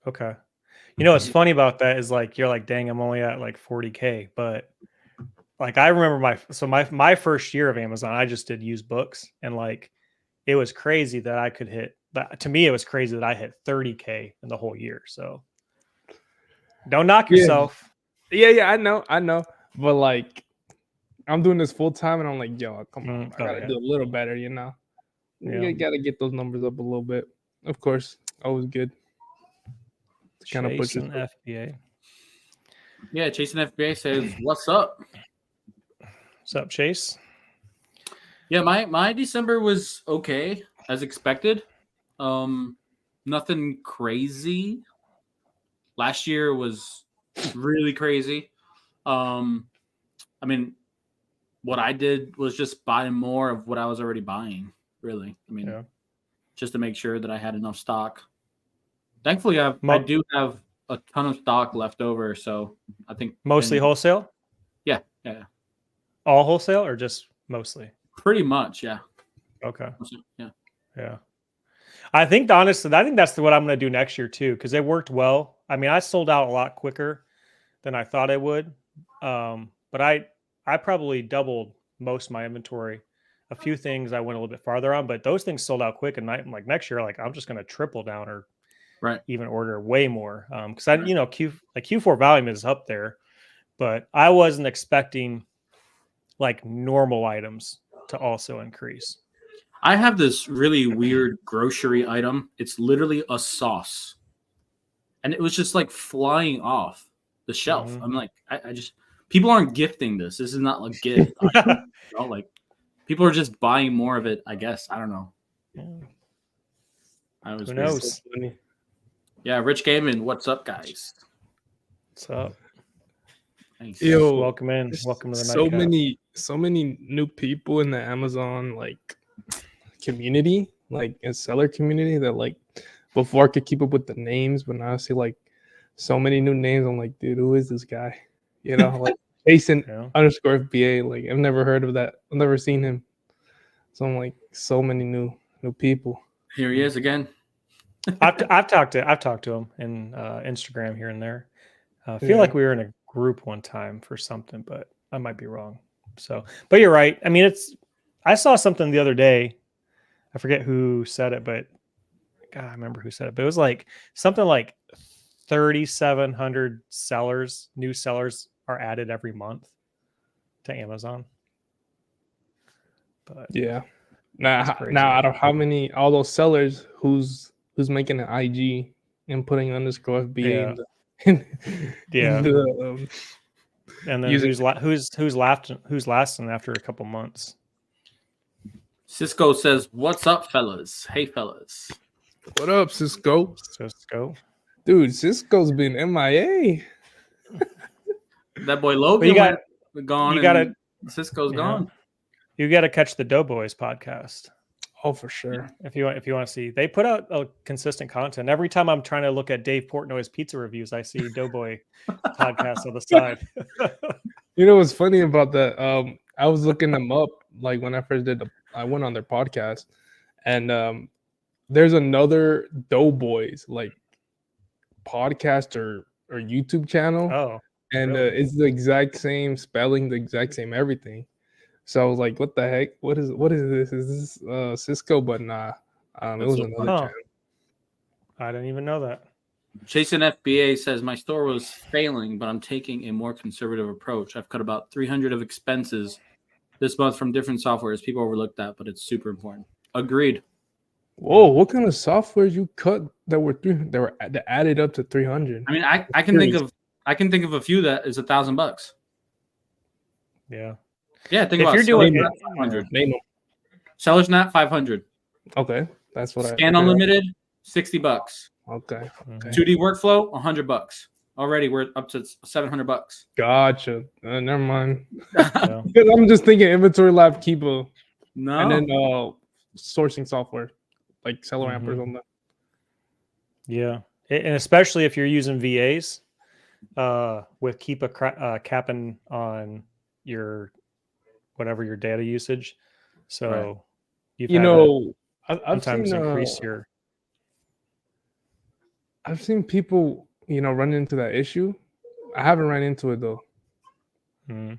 Okay. You know what's funny about that is like you're like, dang, I'm only at like 40K, but like I remember my first year of Amazon, I just did used books, and like it was crazy that I could hit. But to me, it was crazy that I hit 30K in the whole year. So don't knock Yeah, yourself. yeah. I know. But like, I'm doing this full time, and I'm like, yo, come on, I Oh gotta yeah, do a little better, you know. yeah. You gotta get those numbers up a little bit. Of course, always good to kind of push Chasing yourself. FBA. Yeah, Chasing FBA says, "What's up?" What's up, Chase? Yeah, my December was okay as expected. Nothing crazy. Last year was really crazy. I mean, what I did was just buy more of what I was already buying. Really, I mean, Yeah. just to make sure that I had enough stock. Thankfully, I Mo- do have a ton of stock left over, so I think Mostly wholesale? yeah, All wholesale or just mostly? pretty much, yeah. Okay. Yeah. Yeah. I think honestly, I think that's what I'm going to do next year too, because it worked well. I mean, I sold out a lot quicker than I thought I would. But I probably doubled most of my inventory. A few things I went a little bit farther on, but those things sold out quick. And I'm like next year, like I'm just going to triple down or Right. even order way more. Because I, Q4 volume is up there, but I wasn't expecting like normal items to also increase. I have this really weird grocery item. It's literally a sauce. And it was just like flying off the shelf. Mhm. I'm like, I just people aren't gifting this. This is not like gift. Like people are just buying more of it, I guess. I don't know. Yeah. I was Who weird. knows? Yeah, Rich Gaiman, what's up, guys? What's up? Thanks. Yo, Welcome in. there's Welcome to the so nightcap. so many new people in the Amazon like community, like a seller community that like before I could keep up with the names, but now I see like so many new names. I'm like, dude, who is this guy? You know, like Jason Yeah. underscore FBA. Like I've never heard of that. I've never seen him. So I'm like, so many new people. Here he is again. I've talked to him in Instagram here and there. I feel Yeah. like we were in a group one time for something, but I might be wrong. So, but you're right. I mean, I saw something the other day. I forget who said it, but God, I remember who said it. But it was like something like 3,700 new sellers are added every month to Amazon. But Yeah. Now crazy. out of how many all those sellers who's making an IG and putting underscore FBA in the and then using who's lasting after a couple months. Cisco says, "What's up, fellas? Hey, fellas. What up, Cisco? Cisco, Dude, Cisco's been MIA. That boy Logan went gone. You got to. Cisco's gone. You got to catch the Doughboys podcast. Oh, for sure. If you want to see, they put out a consistent content. Every time I'm trying to look at Dave Portnoy's pizza reviews, I see Doughboy podcast on the side. You know what's funny about that? I was looking them up like when I first I went on their podcast, and there's another Doughboys like podcast or YouTube channel. Oh, and really? it's the exact same spelling, the exact same everything. So I was like, "What the heck? What is this? Is this Cisco?" But nah, it was another channel. I didn't even know that. Chasing FBA says my store was failing, but I'm taking a more conservative approach. I've cut about 300 of expenses this month from different softwares. People overlook that, but it's super important. Agreed. Whoa, what kind of software you cut that added up to 300? I mean, I can think of a few that is $1,000. Yeah. Yeah, think If about you're doing it. 500. Seller's Not 500. Okay, that's what Scan Unlimited, $60. Okay. 2D Workflow, $100. Already we're up to $700. Gotcha. Never mind. Yeah. Because I'm just thinking Inventory Lab, Keepa, No. and then sourcing software like Seller Amp or something. Yeah, and especially if you're using VAs, with Keepa capping on your whatever your data usage. So I've sometimes seen increase your. I've seen people, run into that issue. I haven't run into it though. Hmm.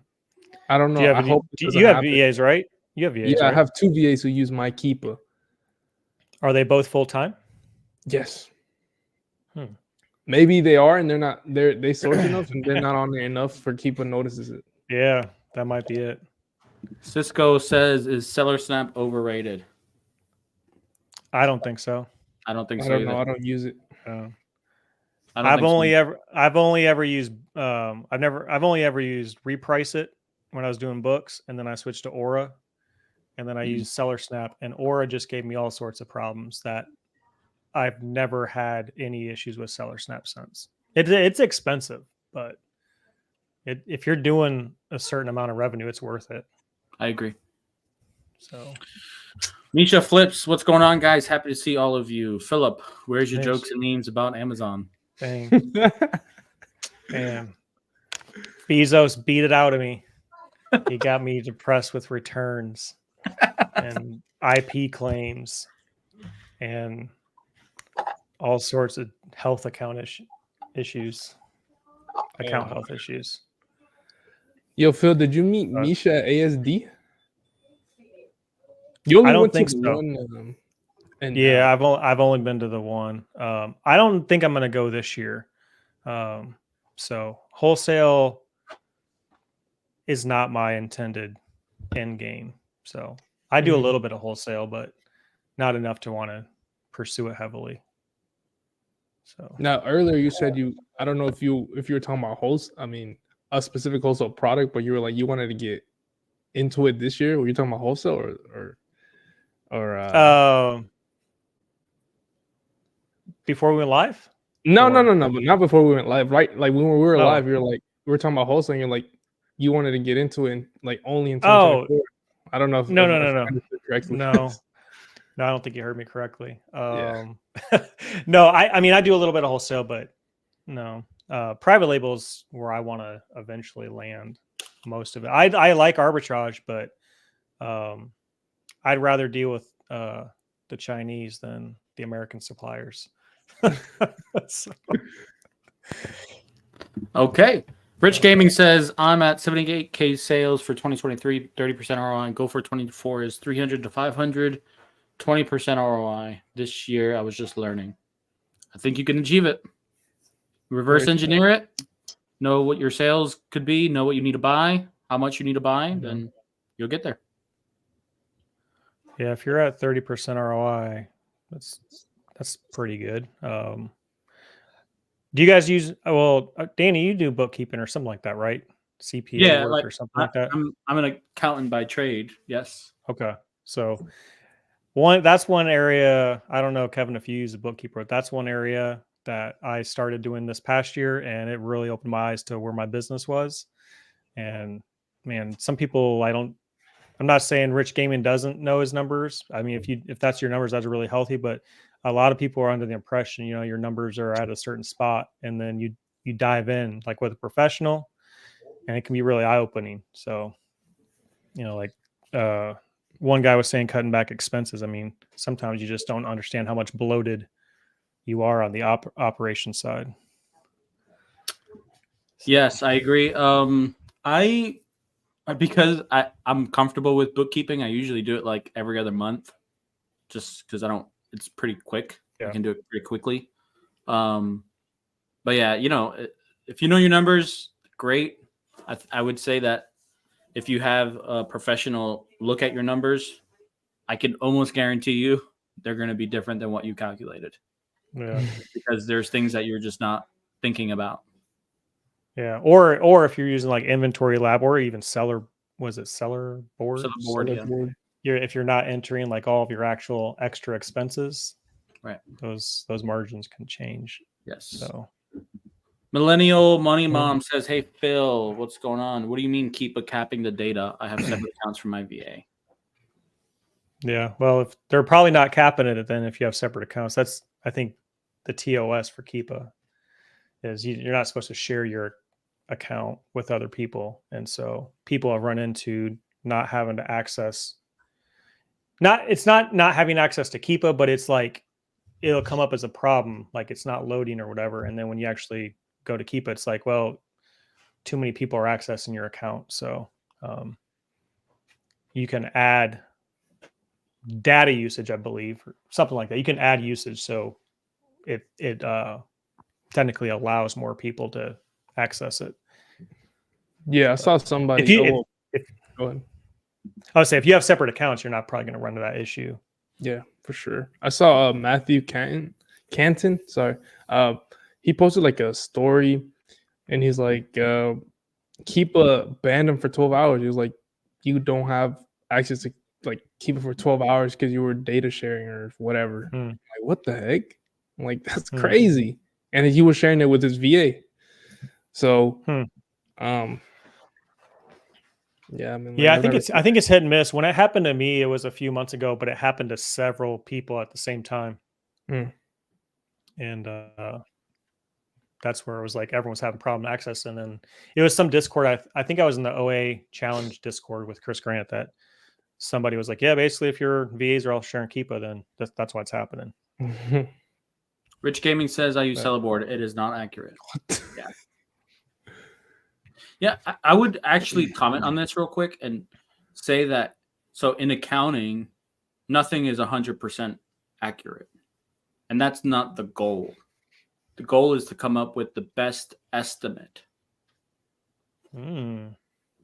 I don't Do know. you have I any? hope it doesn't You have happen. VAs, right? You have VAs, Yeah, I right? have 2 VAs who use my Keepa. Are they both full time? Yes. Hmm. Maybe they are, and they're not. They source enough, and they're not on there enough for Keepa notices it. Yeah, that might be it. Cisco says, "Is Seller Snap overrated?" I don't think so. I don't think I so don't either. know. I don't use it. I don't think I've only ever used I've only ever used Reprice It when I was doing books, and then I switched to Aura, and then I Mhm. used Seller Snap, and Aura just gave me all sorts of problems that I've never had any issues with Seller Snap since. It's expensive, but if you're doing a certain amount of revenue, it's worth it. I agree. So Misha Flips, what's going on, guys? Happy to see all of you. Philip, where's your Thanks. jokes and memes about Amazon? dang, man, Bezos beat it out of me. He got me depressed with returns and IP claims and all sorts of health issues, account health issues. Yo, Phil, did you meet Misha at ASD? You only I don't went think to so. the one. And Yeah, I've only been to the one. I don't think I'm gonna go this year. So wholesale is not my intended end game. So I do a Mhm. little bit of wholesale, but not enough to want to pursue it heavily. So Now earlier you said I don't know if you were talking about a specific wholesale product, but you were like you wanted to get into it this year. Were you talking about wholesale or before we went live? no, Or but not before we went live, right? Like when we were oh live, you were like we were talking about wholesale, and you're like you wanted to get into it only in oh 2024. I don't know if no I no understood correctly. no no, I don't think you heard me correctly. Yeah. No, I mean I do a little bit of wholesale, but no, private labels where I want to eventually land most of it. I like arbitrage, but I'd rather deal with the Chinese than the American suppliers. So, Okay. Rich Gaming says, I'm at 78K sales for 2023, 30% ROI. Go for 24 is 300 to 500, 20% ROI. This year, I was just learning. I think you can achieve it. Reverse engineer it. Know what your sales could be. Know what you need to buy. How much you need to buy. Then you'll get there. yeah, if you're at 30% ROI, that's pretty good. Do you guys use Danny, you do bookkeeping or something like that, right? CPA work or something like that? I'm an accountant by trade. Yes. Okay. So that's one area. I don't know, Kevin, if you use a bookkeeper, that's one area that I started doing this past year, and it really opened my eyes to where my business was. And man, some people I'm not saying Rich Gaming doesn't know his numbers. I mean, if that's your numbers, that's really healthy. But a lot of people are under the impression, your numbers are at a certain spot, and then you dive in like with a professional, and it can be really eye opening. So, like one guy was saying, cutting back expenses. I mean, sometimes you just don't understand how much bloated you are on the operation side. Yes, I agree. Because I'm comfortable with bookkeeping, I usually do it like every other month, just because it's pretty quick. Yeah. I can do it pretty quickly. But yeah, if you know your numbers, great. I would say that if you have a professional look at your numbers, I can almost guarantee you they're going to be different than what you calculated. Yeah. Because there's things that you're just not thinking about. Yeah. Or if you're using like Inventory Lab or even Seller board? Seller board, yeah. If you're not entering like all of your actual extra expenses, right, those margins can change. Yes. So Millennial Money Mom says, "Hey Phil, what's going on? What do you mean keep capping the data? I have separate accounts for my VA." Yeah, well, if they're probably not capping it, then if you have separate accounts, that's I think the TOS for Keepa is you're not supposed to share your account with other people, and so people have run into not having to access. It's not having access to Keepa, but it's like it'll come up as a problem, like it's not loading or whatever. And then when you actually go to keep it, it's like, well, too many people are accessing your account. So you can add data usage, I believe, or something like that. You can add usage. So it technically allows more people to access it. Yeah, I saw somebody. If you, oh, if, go ahead. I would say if you have separate accounts, you're not probably going to run into that issue. Yeah, for sure. I saw Matthew Canton. Sorry, he posted like a story, and he's like, keep ban him for 12 hours. He was like, you don't have access to like keep it for 12 hours because you were data sharing or whatever. Like, what the heck? I'm like, that's crazy. And he was sharing it with his VA. So, yeah, I mean, yeah, I think it's hit and miss. When it happened to me, it was a few months ago, but it happened to several people at the same time. And that's where it was like everyone's having problem accessing. And it was some Discord. I think I was in the OA challenge Discord with Chris Grant that somebody was like, yeah, basically if your VAs are all sharing Keepa, then that's why it's happening. Rich Gaming says I use Celeborn. It is not accurate. Yeah. Yeah, I would actually comment on this real quick and say that, so in accounting, nothing is 100% accurate. And that's not the goal. The goal is to come up with the best estimate.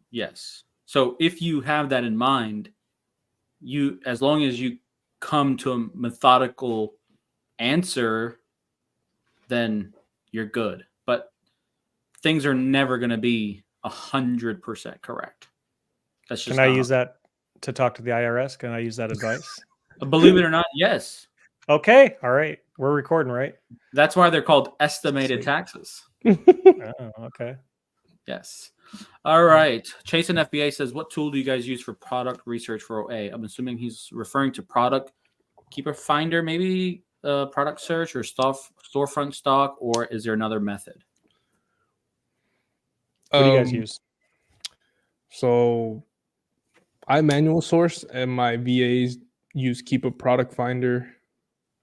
Yes. So if you have that in mind, as long as you come to a methodical answer, then you're good. But things are never going to be 100% correct. That's just. Can I use that to talk to the IRS? Can I use that advice? Believe it or not, yes. Okay. All right. We're recording, right? That's why they're called estimated taxes. Oh, okay. Yes. All right. Chase and FBA says, what tool do you guys use for product research for OA? I'm assuming he's referring to Product Keeper Finder, maybe product search or storefront stock, or is there another method? What do you guys use? So I manual source and my VAs use Keepa Product Finder.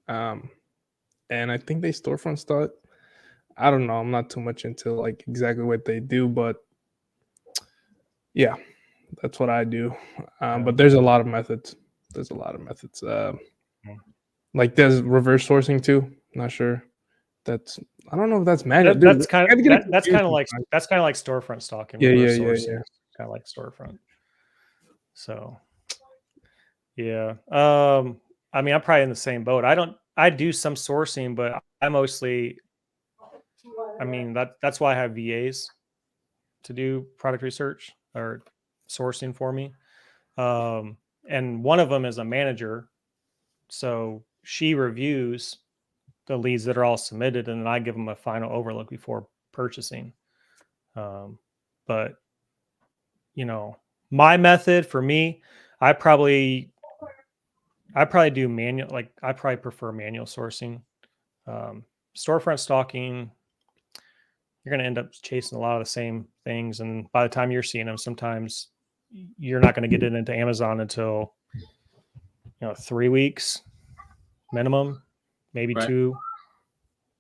And I think they storefront stock. I don't know. I'm not too much into like exactly what they do, but yeah, that's what I do. But there's a lot of methods. Like there's reverse sourcing too. Not sure. I don't know if that's manual. That's kind of like storefront stock and reverse sourcing. Yeah. Kind of like storefront. So yeah. I mean, I'm probably in the same boat. I do some sourcing, but I mostly, I mean, that's why I have VAs to do product research or sourcing for me. And one of them is a manager. So she reviews the leads that are all submitted, and then I give them a final overlook before purchasing. But, you know, my method for me, I probably do manual. Like I probably prefer manual sourcing. Storefront stocking, you're going to end up chasing a lot of the same things, and by the time you're seeing them, sometimes you're not going to get it into Amazon until 3 weeks minimum, maybe 2,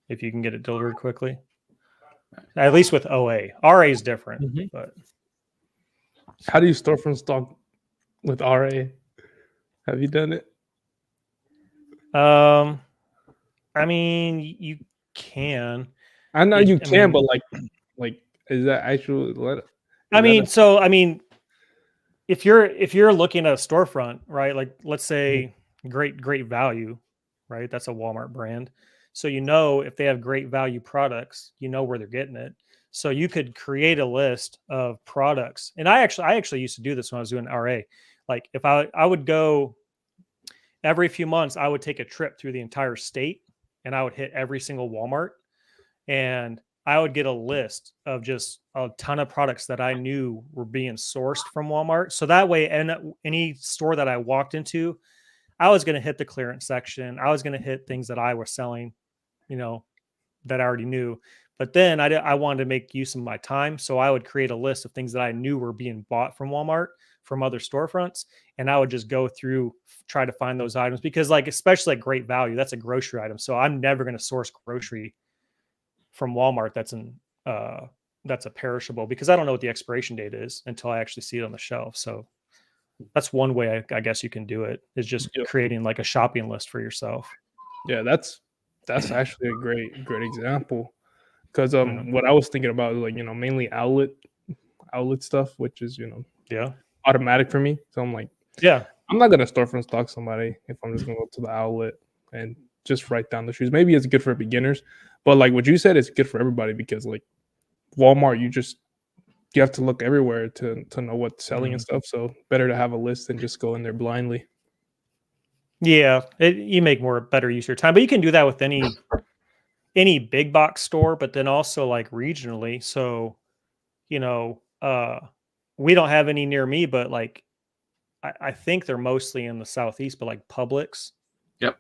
if you can get it delivered quickly. At least with OA. RA is different, but how do you storefront stock with RA? Have you done it? I mean, you can. I know you can, but like, is that actually? I mean, if you're looking at a storefront, right? Like, let's say great value, right? That's a Walmart brand. So if they have great value products, where they're getting it. So you could create a list of products. And I actually used to do this when I was doing RA. Like if I would go every few months, I would take a trip through the entire state and I would hit every single Walmart and I would get a list of just a ton of products that I knew were being sourced from Walmart. So that way, any store that I walked into, I was going to hit the clearance section. I was going to hit things that I was selling, that I already knew. But then I wanted to make use of my time. So I would create a list of things that I knew were being bought from Walmart from other storefronts, and I would just go through, try to find those items, because like, especially like Great Value, that's a grocery item. So I'm never going to source grocery from Walmart that's a perishable, because I don't know what the expiration date is until I actually see it on the shelf. So that's one way I guess you can do it, is just Yep. creating like a shopping list for yourself. Yeah, that's actually a great example. Because Yeah. what I was thinking about is like, mainly outlet stuff, which is, Yeah. automatic for me. So I'm like, Yeah. I'm not gonna storefront stock somebody if I'm just gonna go to the outlet and just write down the shoes. Maybe it's good for beginners, but like what you said, it's good for everybody, because like Walmart, you have to look everywhere to know what's selling and stuff. So better to have a list than just go in there blindly. Yeah. You make better use of your time, but you can do that with any big box store, but then also like regionally. So, we don't have any near me, but like, I think they're mostly in the Southeast, but like Publix, Yep.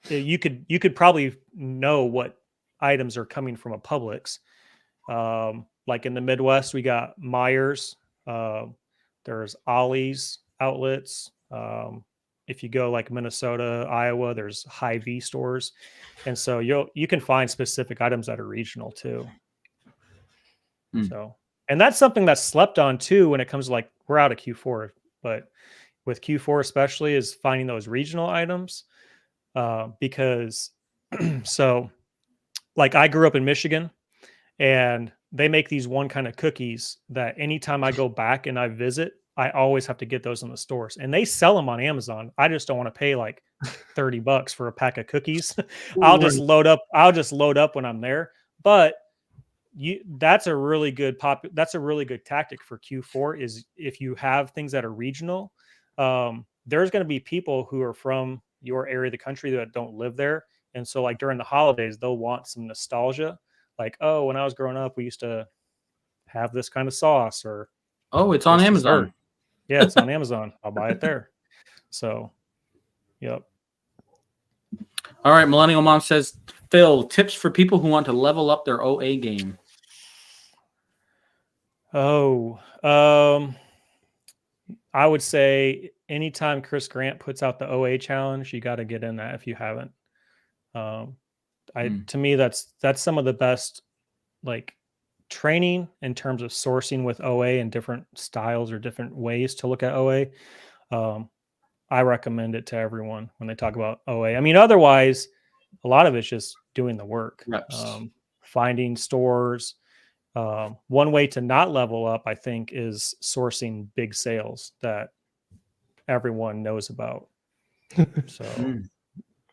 You could probably know what items are coming from a Publix. Like in the Midwest, we got Myers. There's Ollie's outlets. If you go like Minnesota, Iowa, there's Hy-Vee stores, and so you can find specific items that are regional too. So, and that's something that's slept on too when it comes to like, we're out of Q4, but with Q4 especially, is finding those regional items, because so like I grew up in Michigan, and they make these one kind of cookies that anytime I go back and I visit, I always have to get those in the stores, and they sell them on Amazon. I just don't want to pay like $30 for a pack of cookies. I'll just load up when I'm there. But that's a really good tactic for Q4, is if you have things that are regional, there's going to be people who are from your area of the country that don't live there. And so like during the holidays, they'll want some nostalgia. Like, oh, when I was growing up, we used to have this kind of sauce, or it's on Amazon. Dessert. Yeah, it's on Amazon. I'll buy it there. So, yep. All right. Millennial Mom says, Phil, tips for people who want to level up their OA game. Oh, I would say anytime Chris Grant puts out the OA challenge, you got to get in that if you haven't. To me, that's some of the best like training in terms of sourcing with OA and different styles or different ways to look at OA. I recommend it to everyone when they talk about OA. I mean, otherwise, a lot of it's just doing the work, finding stores. One way to not level up, I think, is sourcing big sales that everyone knows about. So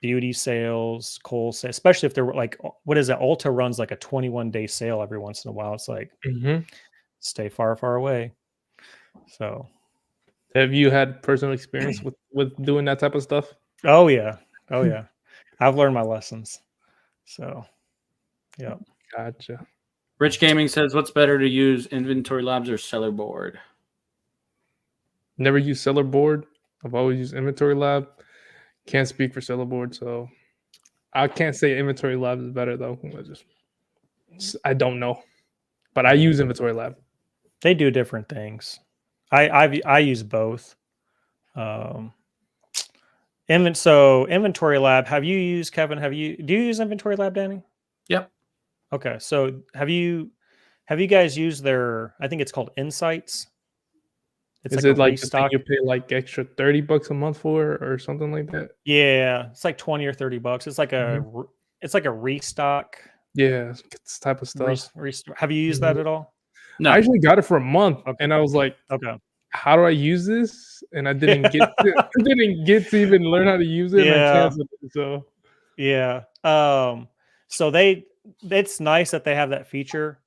beauty sales, Kohl's sales, especially if they're like, what is it? Ulta runs like a 21-day sale every once in a while. It's like, stay far, far away. So have you had personal experience with doing that type of stuff? Oh yeah. I've learned my lessons. So, yeah. Gotcha. Rich Gaming says, what's better to use, Inventory Labs or Seller Board? Never used Seller Board. I've always used Inventory Lab. Can't speak for Seller Board, so I can't say Inventory Lab is better though. I don't know, but I use Inventory Lab. They do different things. I use both. So Inventory Lab. Have you used, Kevin? Do you use Inventory Lab, Danny? Yep. Okay, so have you guys used their? I think it's called Insights. Is it like the thing you pay like extra $30 a month for, or something like that? Yeah, it's like $20 or $30. It's like a restock. Yeah, it's type of stuff. Have you used that at all? No, I actually got it for a month, and I was like, okay, how do I use this? And I didn't get to even learn how to use it. Yeah. And so yeah. So it's nice that they have that feature.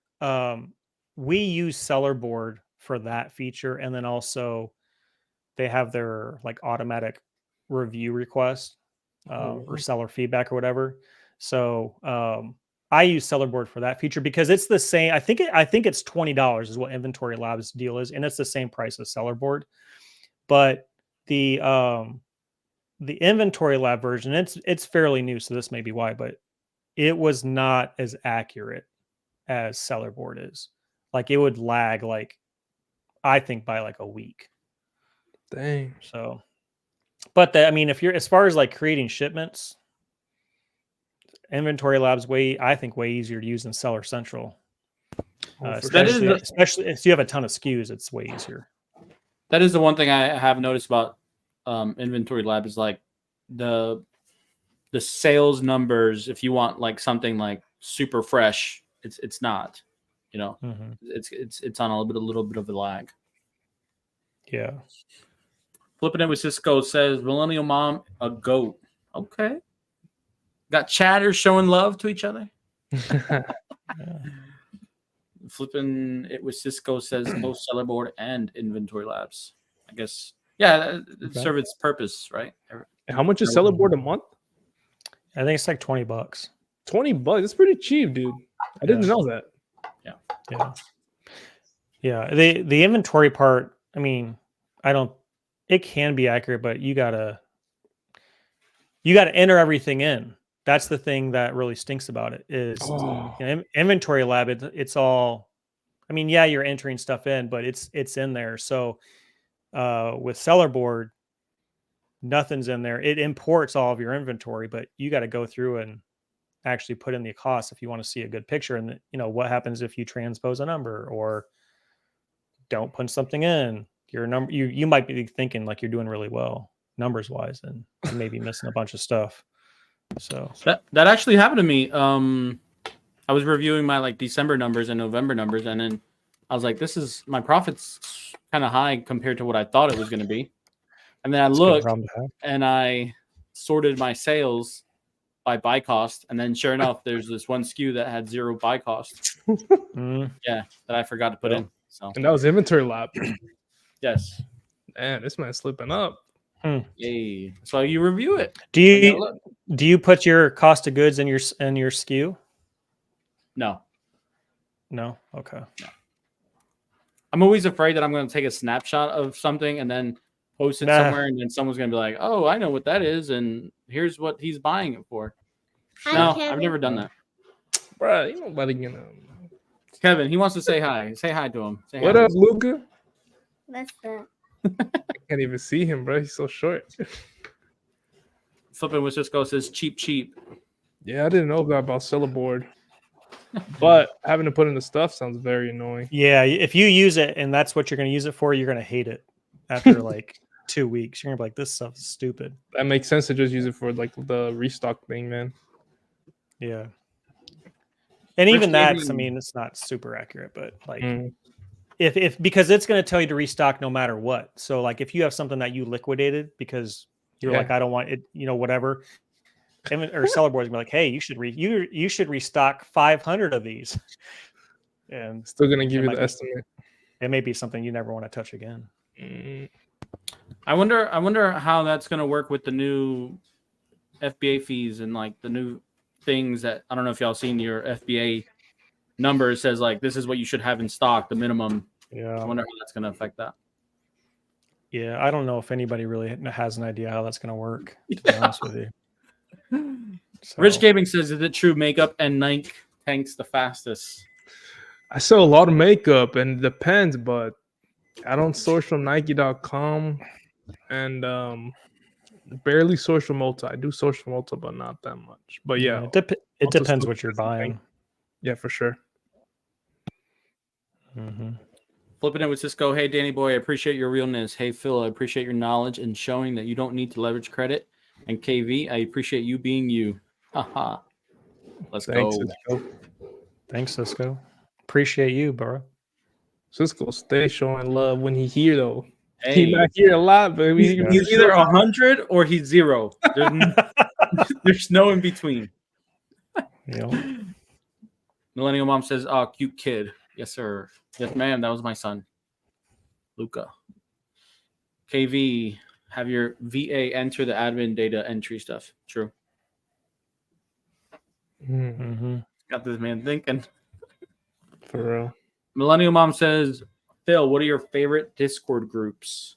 We use Seller Board for that feature, and then also they have their like automatic review request or seller feedback or whatever. So I use Seller Board for that feature because it's the same. I think it's $20 is what Inventory Labs deal is, and it's the same price as Seller Board. But the Inventory Lab version, it's fairly new, so this may be why, but it was not as accurate as Seller Board is. Like it would lag like I think by like a week. Dang. So, but I mean, if you're as far as like creating shipments, Inventory Labs I think way easier to use than Seller Central. Oh, for That is Especially, the- especially if you have a ton of SKUs, it's way easier. That is the one thing I have noticed about Inventory Lab is like the sales numbers. If you want like something like super fresh, it's not. You know, Mhm. it's on a little bit of a lag. Yeah. Flipping it with Cisco says Millennial Mom a goat. Okay, got chatters showing love to each other. Yeah. Flipping it with Cisco says both Seller Board and Inventory Labs. I guess it serve its purpose, right? How much is Seller Board a month? I think it's like $20. $20. That's pretty cheap, dude. I didn't know that. Yeah. Yeah. The inventory part, I mean, it can be accurate, but you gotta enter everything in. That's the thing that really stinks about it is Oh. Inventory Lab. It's all, I mean, yeah, you're entering stuff in, but it's in there. So with Seller Board, nothing's in there. It imports all of your inventory, but you got to go through and actually put in the cost if you want to see a good picture. And what happens if you transpose a number or don't put something in your number? You might be thinking like you're doing really well numbers wise, and you may be missing a bunch of stuff. So that actually happened to me. I was reviewing my like December numbers and November numbers, and then I was like, my profit's kind of high compared to what I thought it was going to be. And then I looked and I sorted my sales by buy cost, and then sure enough, there's this one SKU that had 0 buy cost. Yeah, that I forgot to put in. So And that was Inventory Lab. yes, Man, this man's slipping up. yay! So you review it. Do you put your cost of goods in your SKU? No, No. Okay. I'm always afraid that I'm going to take a snapshot of something and then post it somewhere, and then someone's going to be like, "Oh, I know what that is, and here's what he's buying it for." No, I've never done that. Bruh, ain't nobody gonna. Kevin, he wants to say hi. Say hi to him. Say What hi. up, Luca? What's that? I can't even see him, bro. He's so short. Flipping with Cisco says cheap. Yeah, I didn't know that about Seller Board. But having to put in the stuff sounds very annoying. Yeah, if you use it and that's what you're going to use it for, you're going to hate it after like 2 weeks. You're going to be like, this stuff is stupid. That makes sense to just use it for like the restock thing, man. Yeah. And even that, Gaming- I mean, it's not super accurate, but like Mm. if because it's going to tell you to restock no matter what. So like if you have something that you liquidated because you're Yeah. like, I don't want it, whatever. Or Seller Board's gonna be like, hey, you should restock 500 of these. And Still gonna give It you might the be- estimate. it may be something you never want to touch again. Mm. I wonder how that's going to work with the new FBA fees and like the new things that I don't know if y'all seen your FBA number. It says like this is what you should have in stock, the minimum. I Yeah. wonder how that's going to affect that. Yeah. I don't know if anybody really has an idea how that's going to work, to be honest with you. So, Rich Gaming says, is it true makeup and Nike tanks the fastest? I sell a lot of makeup and it depends, but I don't source from Nike.com and barely source from Ulta. I do source from Ulta, but not that much. But yeah, it also depends still what you're does the thing. buying. yeah, for sure. Mhm. Flipping it with Cisco. Hey, Danny boy, I appreciate your realness. Hey, Phil, I appreciate your knowledge and showing that you don't need to leverage credit. And KV, I appreciate you being you. Haha. Let's Thanks, go. Cisco. Thanks, Cisco. Appreciate you, bro. Cisco stay showing love when he here though. Hey, He not here a lot, baby. he's either 100 or he's 0. There's no in between. Millennial Mom says, "Oh, cute kid." Yes, sir. Yes, ma'am. That was my son, Luca. KV, have your VA enter the admin data entry stuff. True. Mm, Got this man thinking. for real. Millennial Mom says, "Phil, what are your favorite Discord groups?"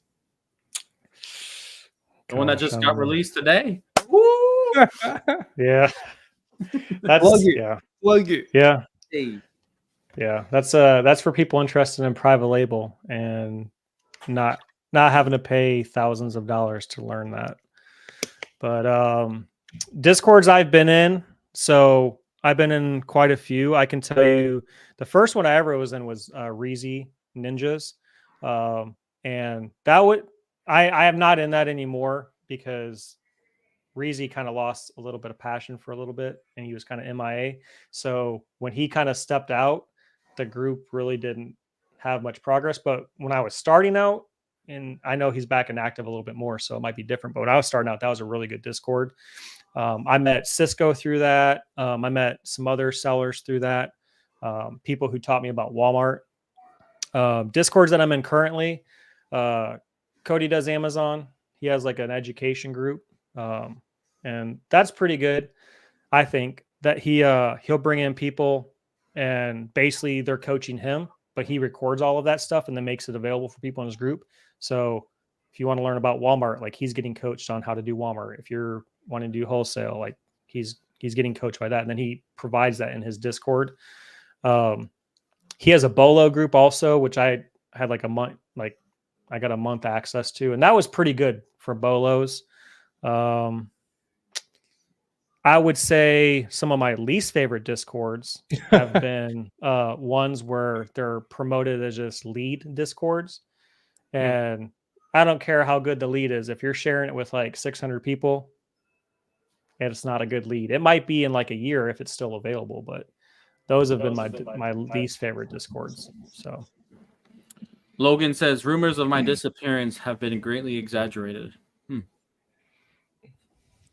The one that just got released today. Woo! Yeah. That's Plug it. yeah. Plug it. Yeah. Hey. Yeah, that's for people interested in private label and not having to pay thousands of dollars to learn that. But Discords I've been in, so I've been in quite a few. I can tell you the first one I ever was in was Reezy Ninjas. And that would I am not in that anymore because Reezy kind of lost a little bit of passion for a little bit and he was kind of MIA. So when he kind of stepped out, the group really didn't have much progress. But when I was starting out, and I know he's back and active a little bit more, so it might be different. But when I was starting out, that was a really good Discord. I met Cisco through that. I met some other sellers through that. People who taught me about Walmart. Discords that I'm in currently, Cody does Amazon. He has like an education group, and that's pretty good. I think that he'll bring in people, and basically they're coaching him, but he records all of that stuff and then makes it available for people in his group. So if you want to learn about Walmart, like he's getting coached on how to do Walmart. If you're wanting to do wholesale, like he's getting coached by that, and then he provides that in his Discord. He has a Bolo group also, which I had like a month, like I got a month access to, and that was pretty good for Bolos. I would say some of my least favorite Discords have been ones where they're promoted as just lead Discords. And I don't care how good the lead is. If you're sharing it with like 600 people, and it's not a good lead. It might be in like a year if it's still available, but those have been my least favorite Discords. So Logan says rumors of my disappearance have been greatly exaggerated.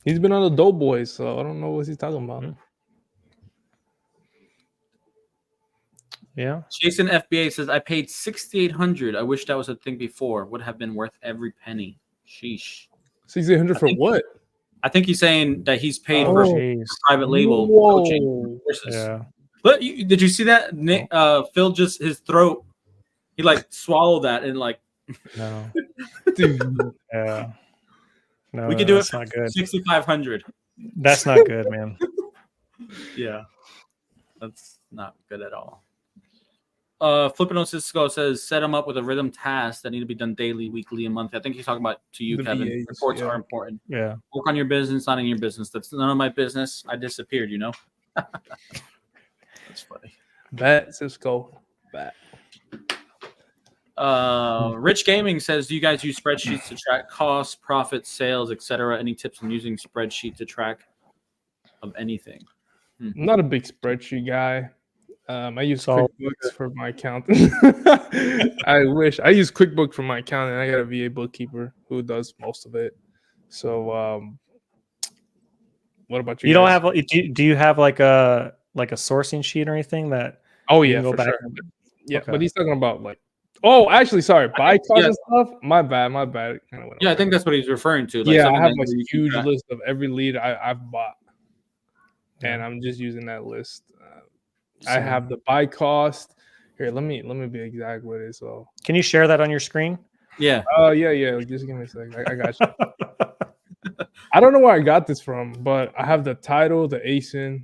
He's been on the Doughboys, so I don't know what he's talking about. yeah. Jason FBA says I paid $6,800. I wish that was a thing before. Would have been worth every penny. Sheesh. $6,800 for what? I think he's saying that he's paid Oh, for Jeez. private label Whoa. coaching courses. Yeah. But did you see that? Phil just his throat. He like swallowed that and like. No. Dude. Yeah. No, We could do it that's for not good. 6,500. That's not good, man. Yeah, that's not good at all. Flippin' on Cisco says set them up with a rhythm task that need to be done daily, weekly, and monthly. I think he's talking about to you, The Kevin. VAs, Reports yeah. are important. Yeah. Work on your business, not in your business. That's none of my business. I disappeared. You know. That's funny. Bet, Cisco. Bet. Rich Gaming says, do you guys use spreadsheets to track costs, profits, sales, etc.? Any tips on using spreadsheet to track of anything? I'm not a big spreadsheet guy. I use So- QuickBooks for my accountant. I wish I use QuickBooks for my accountant. I got a VA bookkeeper who does most of it. So, what about you? You don't guys? have do you have like a sourcing sheet or anything that Oh you yeah, can go for back sure. and- Yeah, Okay. but he's talking about like. Oh, actually, sorry, buy costs yeah. and stuff. My bad. It kind of went. Yeah, I over. think that's what he's referring to. Like Yeah, I something have that a you can huge track. list of every lead I've bought, and Yeah. I'm just using that list. So- I have the buy cost. Here, let me be exact with it. So, Can you share that on your screen? Yeah. yeah. Just give me a second. I got you. I don't know where I got this from, but I have the title, the ASIN,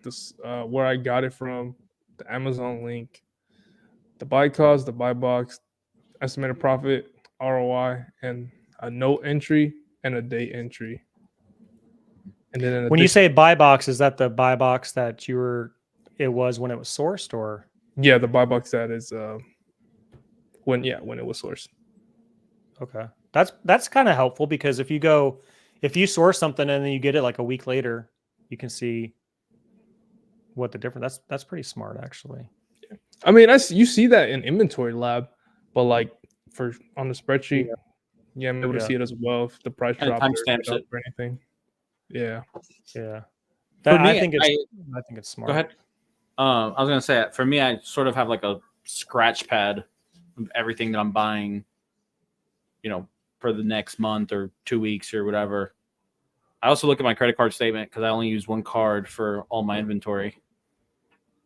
this where I got it from, the Amazon link, the buy cost, the buy box, estimated profit, ROI, and a note entry and a date entry. And then When you say buy box, is that the buy box that it was when it was sourced, or yeah, the buy box that is when it was sourced. okay? That's kind of helpful because if you source something and then you get it like a week later, you can see what the difference. That's pretty smart actually. I mean, you see that in Inventory Lab, but like on the spreadsheet, yeah, I'm able to Yeah. see it as well if the price And dropped timestamps it. or anything. Yeah. Yeah. For me, I think it's smart. Go ahead. I was gonna say for me, I sort of have like a scratch pad of everything that I'm buying. You know, for the next month or 2 weeks or whatever. I also look at my credit card statement because I only use one card for all my inventory.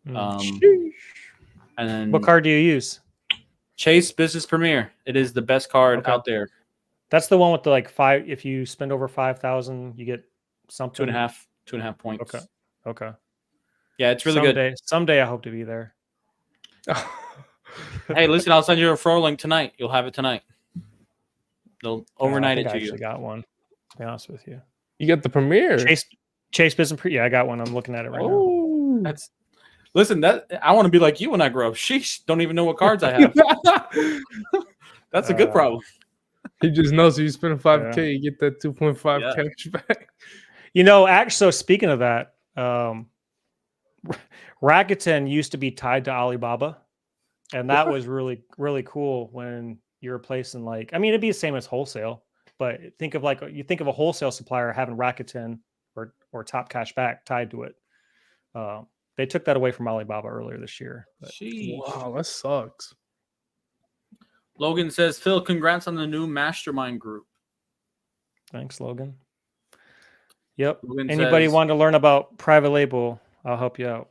Mm. And then What card do you use? Chase Business Premier. It is the best card Okay. out there. That's the one with the like 5. If you spend over 5,000, you get something. 2.5 points. Okay. Yeah, it's really good. Someday I hope to be there. Hey, listen, I'll send you a referral link tonight. You'll have it tonight. They'll overnight I it think I to you. actually got one. To be honest with you, You got the premiere. Chase Business Yeah, I got one. I'm looking at it right now. Oh, That's listen. That I want to be like you when I grow up. Sheesh, don't even know what cards I have. That's a good problem. He just knows if you spend $5K, you get that 2.5 Yeah. cash back. You know, actually, so speaking of that, Rakuten used to be tied to Alibaba, and that was really, really cool when you're placing like, I mean, it'd be the same as wholesale, but think of like, you think of a wholesale supplier having Rakuten or Top Cash Back tied to it. They took that away from Alibaba earlier this year. But Sheesh. Wow, that sucks. Logan says, Phil, congrats on the new mastermind group. thanks, Logan. Yep. Logan Anybody says- want to learn about private label? I'll help you out.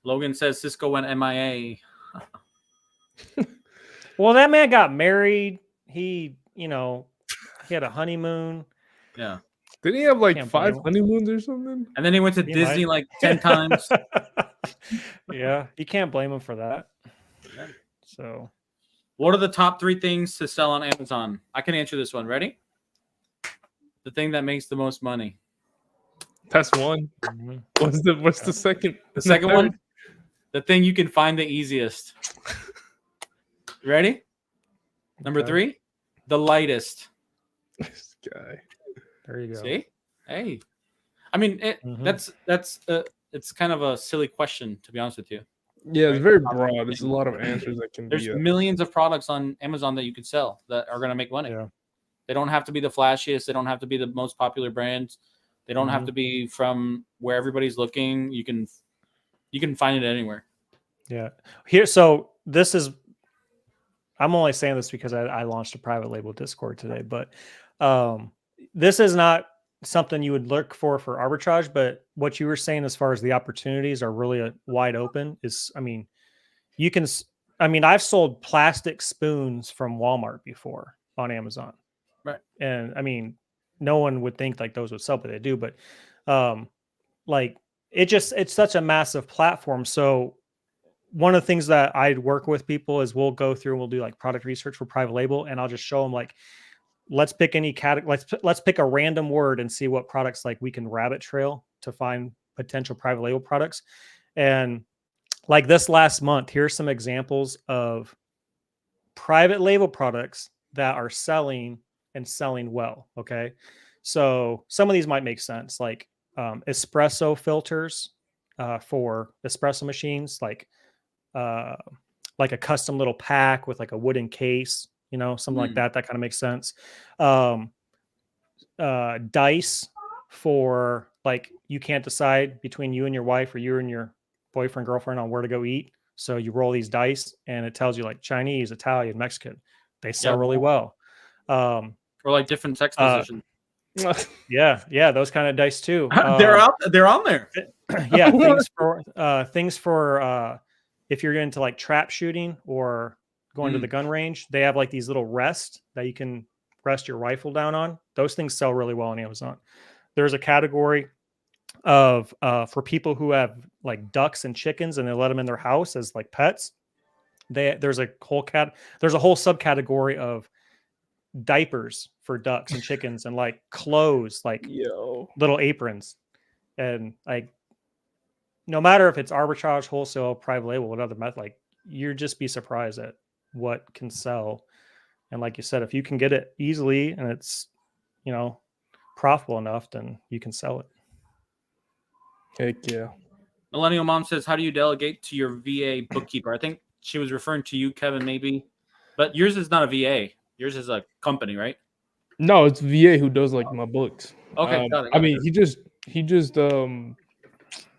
Logan says Cisco went MIA. Well, that man got married. He had a honeymoon. Yeah. Didn't he have like Can't 5 blame him. honeymoons or something? And then he went to He Disney might. like 10 times. Yeah, you can't blame him for that. So, What are the top 3 things to sell on Amazon? I can answer this one. Ready? The thing that makes the most money. That's one. mhm. What's the second? The second one, the thing you can find the easiest. Ready? Number Okay. 3, the lightest. This guy. There you go. See? Hey. I mean, Mhm. that's it's kind of a silly question, to be honest with you. Yeah, it's Right. very broad. There's a lot of answers that can There's be. millions of products on Amazon that you could sell that are going to make money. Yeah. They don't have to be the flashiest. They don't have to be the most popular brands. They don't have Mhm. to be from where everybody's looking. You can find it anywhere. Yeah. Here, so this is, I'm only saying this because I launched a private label Discord today, but this is not something you would look for arbitrage. But what you were saying as far as the opportunities are really wide open is, I mean, you can, I mean, I've sold plastic spoons from Walmart before on Amazon. Right. And I mean, no one would think like those would sell, but they do. But like it's such a massive platform. So one of the things that I'd work with people is we'll go through and we'll do like product research for private label, and I'll just show them like, let's pick any category, let's pick a random word and see what products like we can rabbit trail to find potential private label products. And like this last month, here's some examples of private label products that are selling and selling well. Okay. So some of these might make sense, like espresso filters for espresso machines, like a custom little pack with like a wooden case, something like that. That kind of makes sense. Dice for like, you can't decide between you and your wife or you and your boyfriend, girlfriend on where to go eat. So you roll these dice and it tells you like Chinese, Italian, Mexican. They sell really well. Or like different sex positions. Yeah, those kind of dice too. They're on there. Yeah, things for if you're into like trap shooting or going to the gun range, they have like these little rests that you can rest your rifle down on. Those things sell really well on Amazon. There's a category of for people who have like ducks and chickens and they let them in their house as like pets. There's a whole subcategory of diapers for ducks and chickens and like clothes, like little aprons. And like, no matter if it's arbitrage, wholesale, private label, what other method, like you'd just be surprised at what can sell. And like you said, if you can get it easily and it's, profitable enough, then you can sell it. Heck yeah. Millennial Mom says, how do you delegate to your VA bookkeeper? I think she was referring to you, Kevin, maybe. But yours is not a VA. Yours is a company, right? No, it's VA who does like my books. Okay, got it. I mean, he just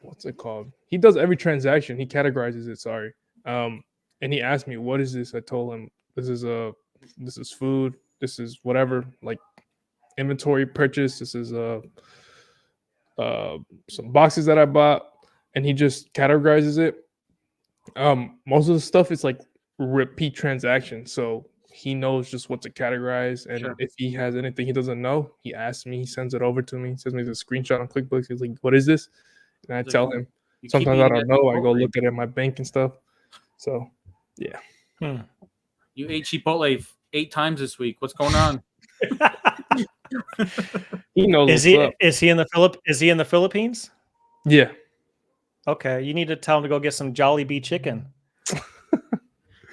what's it called? He does every transaction. He categorizes it. Sorry. And he asked me, "What is this?" I told him, "This is food. This is whatever, like inventory purchase. This is some boxes that I bought." And he just categorizes it. Most of the stuff is like repeat transactions, so he knows just what to categorize. And if he has anything he doesn't know, he asks me. He sends it over to me. He sends me the screenshot on QuickBooks. He's like, "What is this?" And I tell him. You keep Sometimes I eating don't at know. I go Chipotle. look at it in my bank and stuff. So Hmm. You ate Chipotle 8 times this week. What's going on? he knows is what's he up. is he in the Philippines? Yeah. Okay, you need to tell him to go get some Jollibee chicken.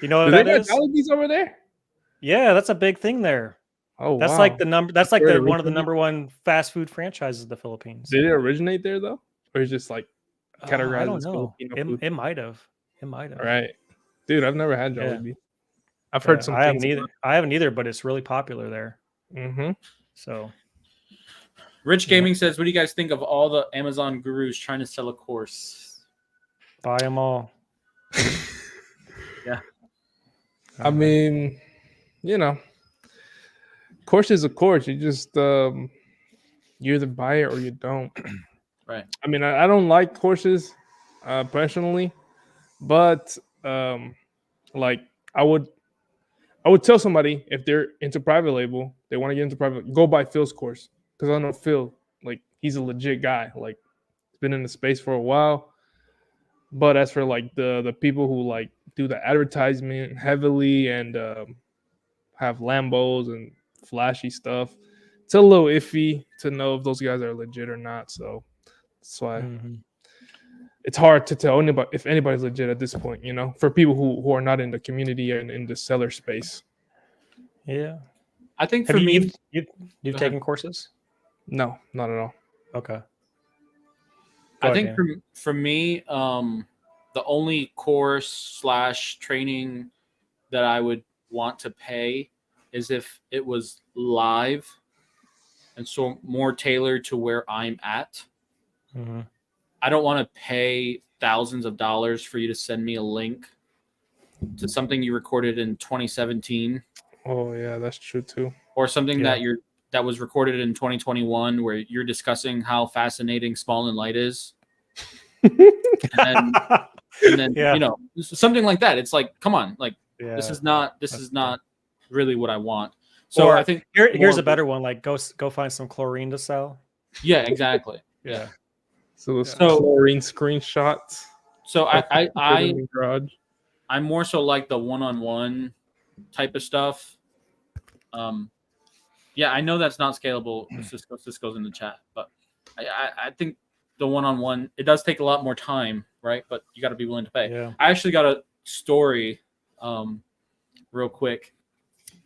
You know what Do they that got is? Jollibees over there? Yeah, that's a big thing there. Oh That's wow. like the number. That's like where it one of the originated? number one fast food franchises of the Philippines. Did it originate there though, or is it just like I categorized don't as know. Filipino It, food? it might have. It might have. All right, dude. I've never had Yeah. Jollibee. I've heard some I haven't things. either. I haven't either, but it's really popular there. Mm-hmm. Rich So Yeah. Gaming says, "What do you guys think of all the Amazon gurus trying to sell a course?" buy them all. I mean, you know, course is a course. You just you either buy it or you don't. Right. I mean, I don't like courses personally, but like I would tell somebody if they're into private label, they want to get into private, go buy Phil's course because I know Phil, like he's a legit guy, like he's been in the space for a while. But as for like the people who like do the advertisement heavily and have Lambos and flashy stuff, it's a little iffy to know if those guys are legit or not. So that's why Mhm. it's hard to tell anybody if anybody's legit at this point, you know, for people who are not in the community and in the seller space. Yeah. I think Have for you me, you've Go ahead. taken courses? No, not at all. Okay. I Go think ahead. for me, the only course / training that I would want to pay is if it was live and so more tailored to where I'm at. Mhm. I don't want to pay thousands of dollars for you to send me a link to something you recorded in 2017 Oh yeah, that's true too. or something Yeah. that was recorded in 2021 where you're discussing how fascinating small and light is. And then Yeah. you know, something like that. It's like, come on, like Yeah. this is not That's really what I want. So Or I think here's more a better one. Like go find some chlorine to sell. yeah, exactly. Yeah. So the So- chlorine screenshots. So of I shit in the garage. I'm more so like the one-on-one type of stuff. Yeah, I know that's not scalable. Cisco's in the chat, but I think the one-on-one, it does take a lot more time, right? But you got to be willing to pay. Yeah. I actually got a story, real quick,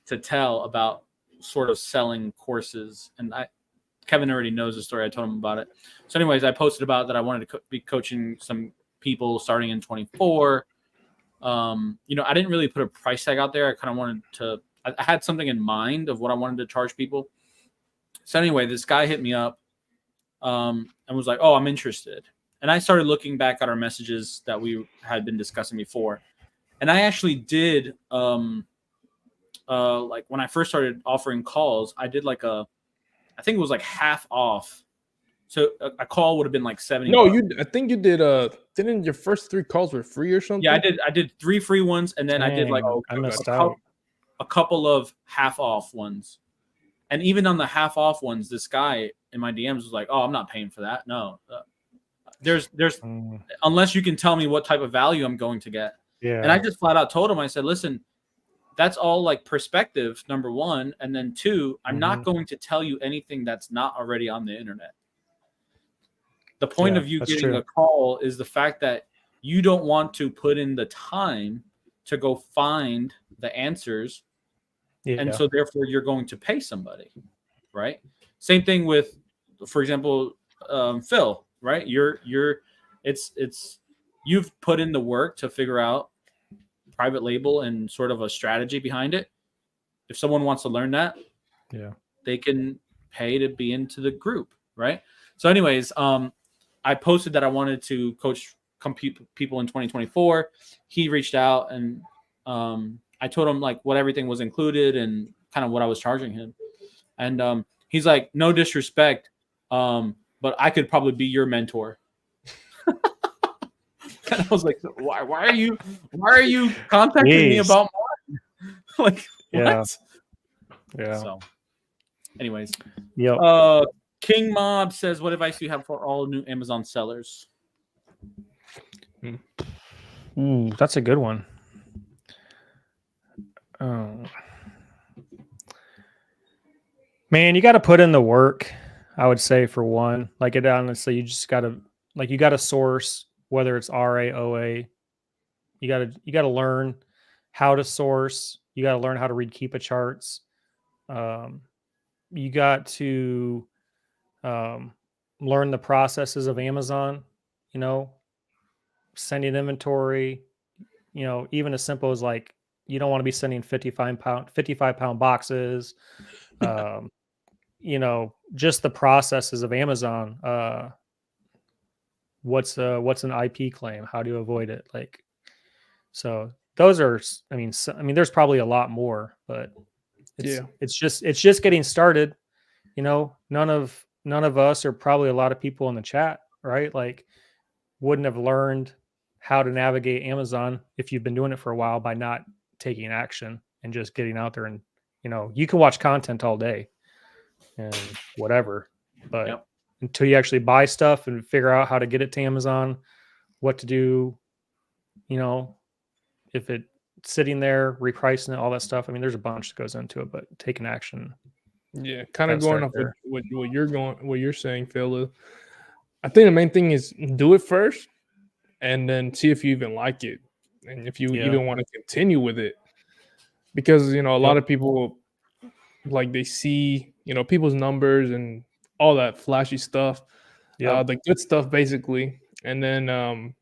to tell about sort of selling courses, and Kevin already knows the story. I told him about it. So, anyways, I posted about that I wanted to be coaching some people starting in 24. You know, I didn't really put a price tag out there. I kind of wanted to. I had something in mind of what I wanted to charge people. So anyway, this guy hit me up and was like, "Oh, I'm interested." And I started looking back at our messages that we had been discussing before. And I actually did like when I first started offering calls, I did like I think it was like half off. So a call would have been like 70. No, bucks. I think you did didn't your first 3 calls were free or something? Yeah, I did 3 free ones, and then I did like Dang, I missed a out. couple of half off ones. And even on the half off ones, this guy in my DMs was like, "Oh, I'm not paying for that." No, there's Mm, unless you can tell me what type of value I'm going to get. yeah. And I just flat out told him, I said, "Listen, that's all like perspective, number one, and then two, I'm not going to tell you anything that's not already on the internet." The point Yeah, of you that's getting true. a call is the fact that you don't want to put in the time to go find the answers. Yeah. And so therefore you're going to pay somebody, right? Same thing with, for example, Phil, right? It's you've put in the work to figure out private label and sort of a strategy behind it. If someone wants to learn that, Yeah. they can pay to be into the group, right? So anyways, I posted that I wanted to coach people in 2024. He reached out and I told him like what everything was included and kind of what I was charging him. And he's like, "No disrespect, but I could probably be your mentor." And I was like, why are you contacting me Jeez. about mine? Like, Yeah. what? Yeah. So anyways, Yep. King Mob says, "What advice do you have for all new Amazon sellers?" Ooh, that's a good one. Oh. Man, you got to put in the work, I would say, for one. Like, it honestly, you just got to, like, you got to source, whether it's RA, OA. You got to learn how to source. You got to learn how to read Keepa charts. You got to learn the processes of Amazon, you know, sending inventory, even as simple as like, you don't want to be sending 55 pound boxes. Just the processes of Amazon. What's an IP claim? How do you avoid it? Like, so those are, there's probably a lot more, but it's just getting started. None of us, or probably a lot of people in the chat, right? Like, wouldn't have learned how to navigate Amazon if you've been doing it for a while by not taking action and just getting out there. And you can watch content all day and whatever, but until you actually buy stuff and figure out how to get it to Amazon, what to do, if it's sitting there, repricing it, all that stuff. There's a bunch that goes into it, but taking action. Yeah, kind of going off what you're saying, Phil. I think the main thing is do it first, and then see if you even like it, and if you even want to continue with it. Because a lot of people, like, they see people's numbers and all that flashy stuff, the good stuff basically, and then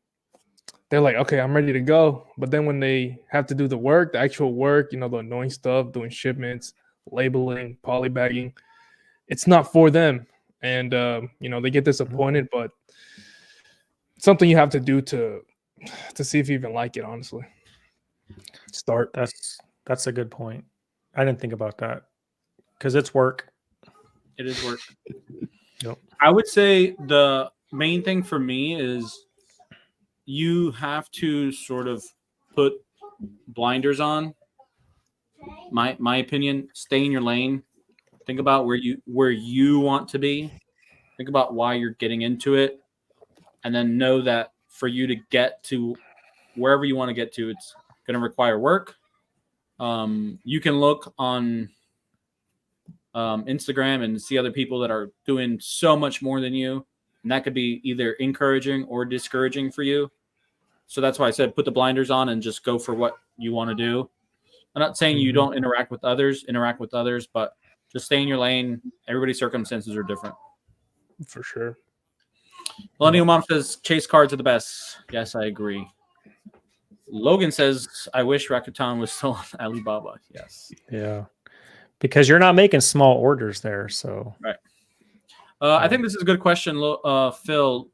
they're like, okay, I'm ready to go. But then when they have to do the work, the actual work, the annoying stuff, doing shipments, labeling, polybagging, it's not for them. And, they get disappointed, but it's something you have to do to see if you even like it, honestly. Start. That's a good point. I didn't think about that because it's work. It is work. Yep. I would say the main thing for me is you have to sort of put blinders on. My opinion, stay in your lane. Think about where you want to be. Think about why you're getting into it, and then know that for you to get to wherever you want to get to, it's going to require work. You can look on Instagram and see other people that are doing so much more than you, and that could be either encouraging or discouraging for you. So that's why I said put the blinders on and just go for what you want to do. I'm not saying you don't interact with others, but just stay in your lane. Everybody's circumstances are different. For sure. Millennial Mom says chase cards are the best. Yes, I agree. Logan says, I wish Rakuten was still on Alibaba. Yes. Yeah. Because you're not making small orders there. So, right. I think this is a good question, Phil.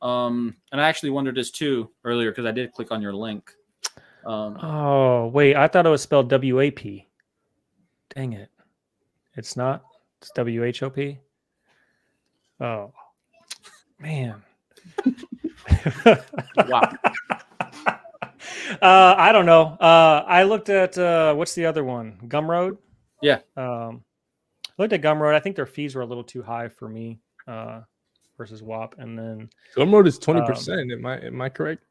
And I actually wondered this too earlier because I did click on your link. Oh, wait. I thought it was spelled WAP. Dang it. It's not. It's WHOP. Oh, man. Wow. I don't know. I looked at what's the other one? Gumroad. Yeah. I looked at Gumroad. I think their fees were a little too high for me versus WAP. And then Gumroad is 20%. Am I correct?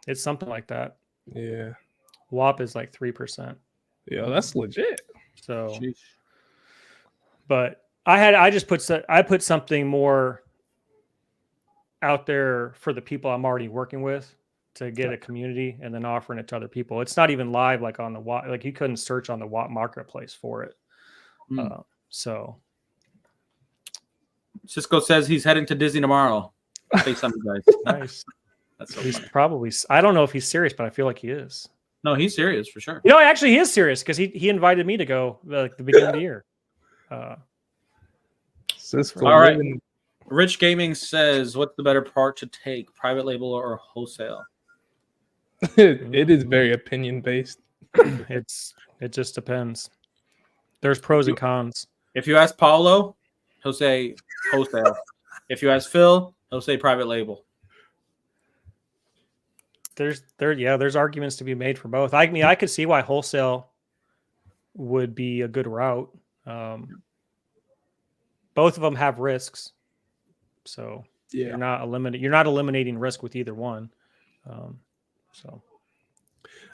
It's something like that. Yeah. WAP is like 3%. Yeah, that's legit. So, but I put something more out there for the people I'm already working with to get a community, and then offering it to other people. It's not even live like on the WAP. Like, you couldn't search on the WAP marketplace for it. So Cisco says he's heading to Disney tomorrow. Say something, guys. Nice. That's so he's funny. probably. I don't know if he's serious, but I feel like he is. No, he's serious for sure. Actually, he is serious because he invited me to go like the beginning of the year. Cisco. All right. Rich Gaming says, "What's the better part to take, private label or wholesale?" It is very opinion based. It just depends. There's pros and cons. If you ask Paulo, he'll say wholesale. If you ask Phil, he'll say private label. There's arguments to be made for both. I mean, I could see why wholesale would be a good route. Both of them have risks. So You're not eliminating risk with either one. So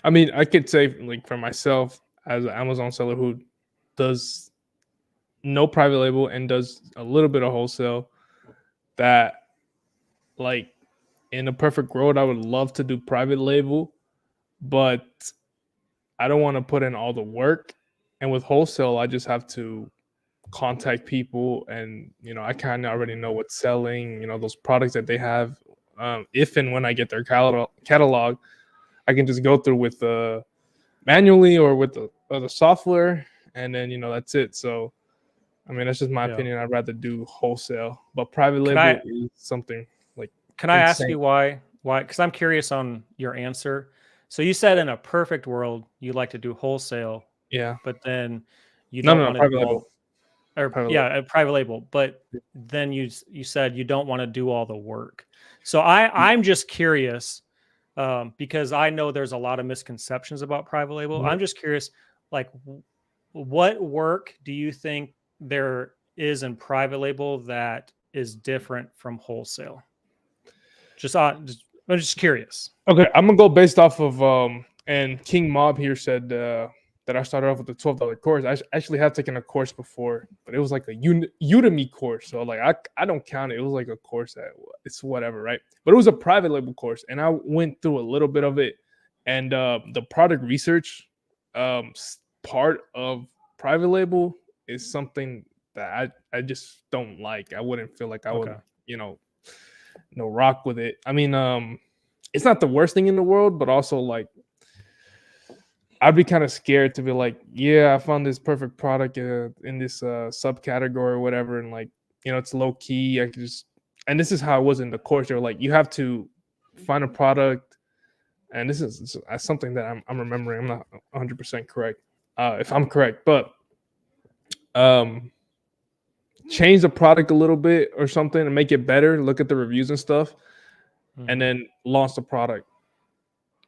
I mean, I could say like for myself as an Amazon seller who does no private label and does a little bit of wholesale, that like in a perfect world, I would love to do private label, but I don't want to put in all the work. And with wholesale, I just have to contact people, and I kind of already know what's selling. Those products that they have. If and when I get their catalog, I can just go through with manually or with the software, and then that's it. So, I mean, that's just my opinion. I'd rather do wholesale, but private label is something like. Can I ask you why? Why? Because I'm curious on your answer. So you said in a perfect world you like to do wholesale, Yeah, but then you don't want to private do label. a private label. But then you said you don't want to do all the work. So I'm just curious because I know there's a lot of misconceptions about private label. Mm-hmm. I'm just curious, like, what work do you think there is in private label that is different from wholesale? I'm just curious. Okay, I'm gonna go based off of and King Mob here said that I started off with a $12 course. I actually have taken a course before, but it was like a Udemy course, so like I don't count it. It was like a course that it's whatever, right? But it was a private label course, and I went through a little bit of it, and the product research part of private label is something that I just don't like. I wouldn't feel like I would rock with it. I mean, it's not the worst thing in the world, but also like I'd be kind of scared to be like, yeah, I found this perfect product in this subcategory or whatever, and like it's low key. And this is how it was in the course. They were like, you have to find a product, and this is something that I'm remembering. I'm not 100% correct if I'm correct, but change the product a little bit or something and make it better. Look at the reviews and stuff. And then launch the product,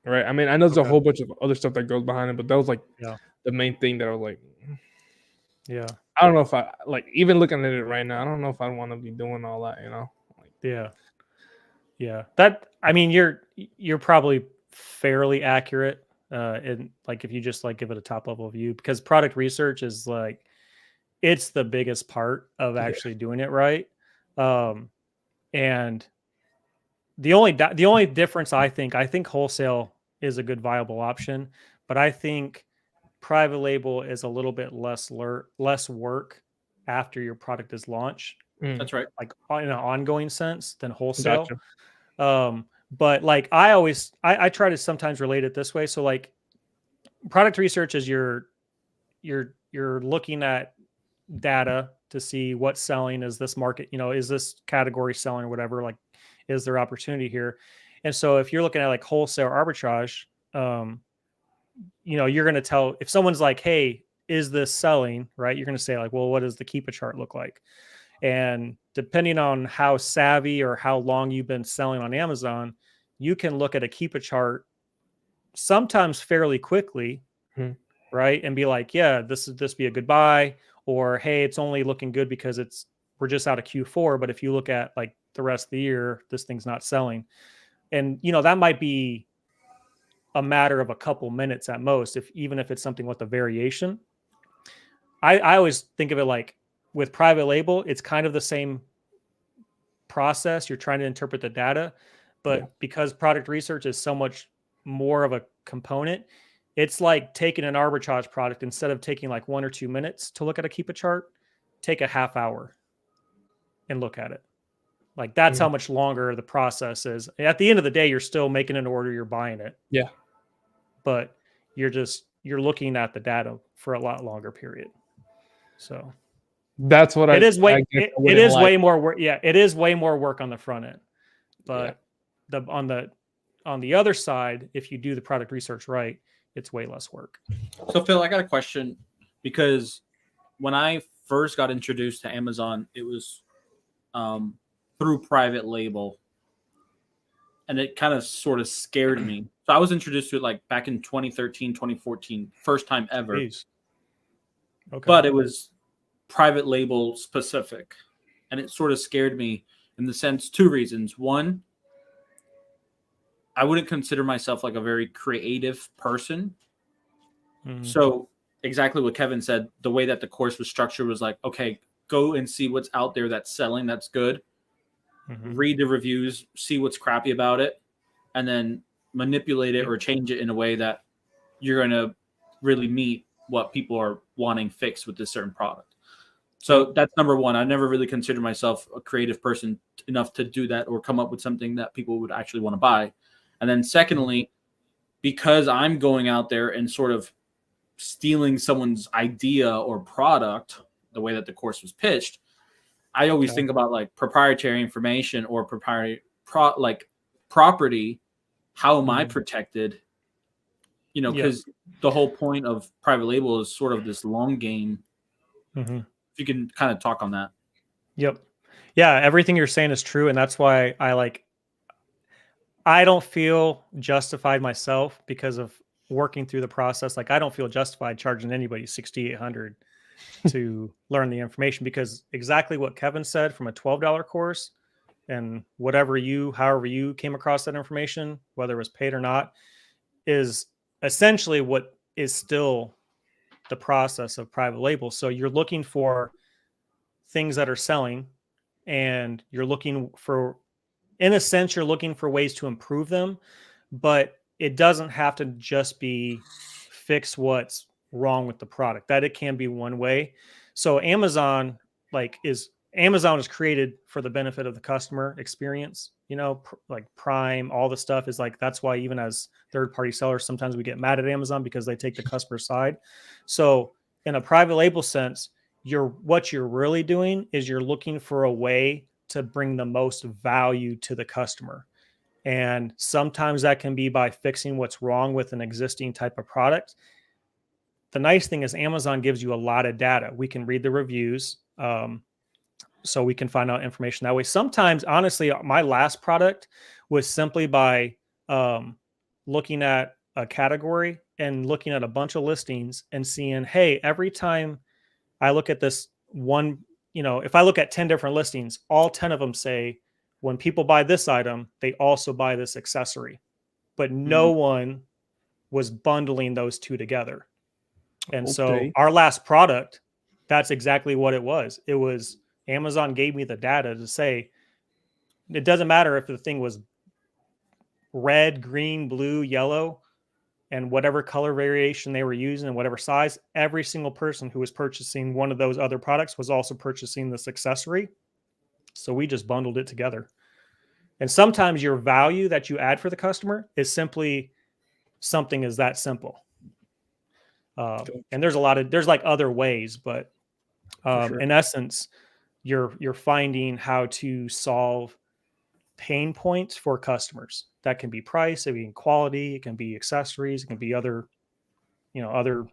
right? I mean, I know there's a whole bunch of other stuff that goes behind it, but that was like the main thing that I was like, I don't know if I like even looking at it right now. I don't know if I want to be doing all that, That, I mean, you're probably fairly accurate in like if you just like give it a top level view, because product research is like it's the biggest part of actually doing it right, and the only difference I think wholesale is a good viable option, but I think private label is a little bit less work after your product is launched. That's right. Like in an ongoing sense than wholesale. Gotcha. But like I try to sometimes relate it this way. So like product research is you're looking at data to see what's selling. Is this market, is this category selling or whatever? Like, is there opportunity here? And so if you're looking at like wholesale arbitrage, you're going to tell if someone's like, hey, is this selling? Right. You're going to say like, well, what does the Keepa chart look like? And depending on how savvy or how long you've been selling on Amazon, you can look at a Keepa chart sometimes fairly quickly, right? And be like, yeah, this be a good buy, or hey, it's only looking good because we're just out of Q4. But if you look at like the rest of the year, this thing's not selling. And that might be a matter of a couple minutes at most, even if it's something with a variation. I always think of it like with private label, it's kind of the same process. You're trying to interpret the data, but because product research is so much more of a component, it's like taking an arbitrage product, instead of taking like 1 or 2 minutes to look at a Keepa chart, take a half hour and look at it. Like that's how much longer the process is. At the end of the day, you're still making an order, you're buying it. Yeah. But you're looking at the data for a lot longer period. So that's what it is way more work. Yeah, it is way more work on the front end. But on the other side, if you do the product research right, it's way less work. So Phil, I got a question, because when I first got introduced to Amazon, it was through private label, and it kind of sort of scared me. So I was introduced to it like back in 2013, 2014, first time ever. Jeez. Okay. But it was private label specific, and it sort of scared me in the sense, two reasons. One, I wouldn't consider myself like a very creative person. Mhm. So exactly what Kevin said, the way that the course was structured was like, okay, go and see what's out there that's selling, that's good. Mhm. Read the reviews, see what's crappy about it, and then manipulate it or change it in a way that you're going to really meet what people are wanting fixed with this certain product. So that's number one. I never really considered myself a creative person enough to do that or come up with something that people would actually want to buy. And then secondly, because I'm going out there and sort of stealing someone's idea or product, the way that the course was pitched, I always Okay. think about like proprietary information or property. How am I Mhm. protected? You know, Yep. because the whole point of private label is sort of this long game. Mhm. If you can kind of talk on that. Yep. Yeah, everything you're saying is true, and that's why I don't feel justified myself because of working through the process. Like I don't feel justified charging anybody 6,800 to learn the information because exactly what Kevin said from a $12 course and however you came across that information, whether it was paid or not, is essentially what is still the process of private label. So you're looking for things that are selling and you're looking for, in a sense, you're looking for ways to improve them, but it doesn't have to just be fix what's wrong with the product. That it can be one way. So Amazon is created for the benefit of the customer experience, like Prime, all the stuff is like, that's why even as third party sellers, sometimes we get mad at Amazon because they take the customer side. So in a private label sense, what you're really doing is you're looking for a way to bring the most value to the customer. And sometimes that can be by fixing what's wrong with an existing type of product. The nice thing is Amazon gives you a lot of data. We can read the reviews, so we can find out information that way. Sometimes, honestly, my last product was simply by looking at a category and looking at a bunch of listings and seeing, hey, every time I look at this one, if I look at 10 different listings, all 10 of them say when people buy this item, they also buy this accessory, but no one was bundling those two together. And so Okay. our last product, that's exactly what it was. It was Amazon gave me the data to say, it doesn't matter if the thing was red, green, blue, yellow, and whatever color variation they were using and whatever size, every single person who was purchasing one of those other products was also purchasing this accessory. So we just bundled it together. And sometimes your value that you add for the customer is simply something is that simple. And there's like other ways, but sure. in essence, you're finding how to solve pain points for customers. That can be price, it can be quality, it can be accessories, it can be other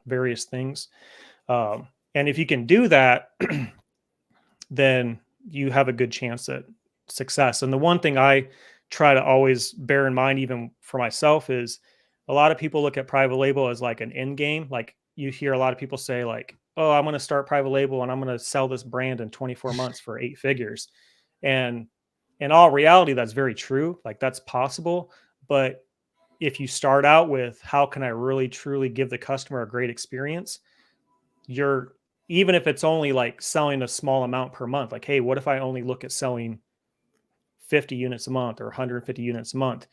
various things. And if you can do that, then you have a good chance at success. And the one thing I try to always bear in mind, even for myself, is a lot of people look at private label as like an end game. Like you hear a lot of people say like, oh, I'm going to start private label and I'm going to sell this brand in 24 months for 8 figures. And in all reality, that's very true. Like that's possible. But if you start out with how can I really truly give the customer a great experience, you're, even if it's only like selling a small amount per month, like, hey, what if I only look at selling 50 units a month or 150 units a month?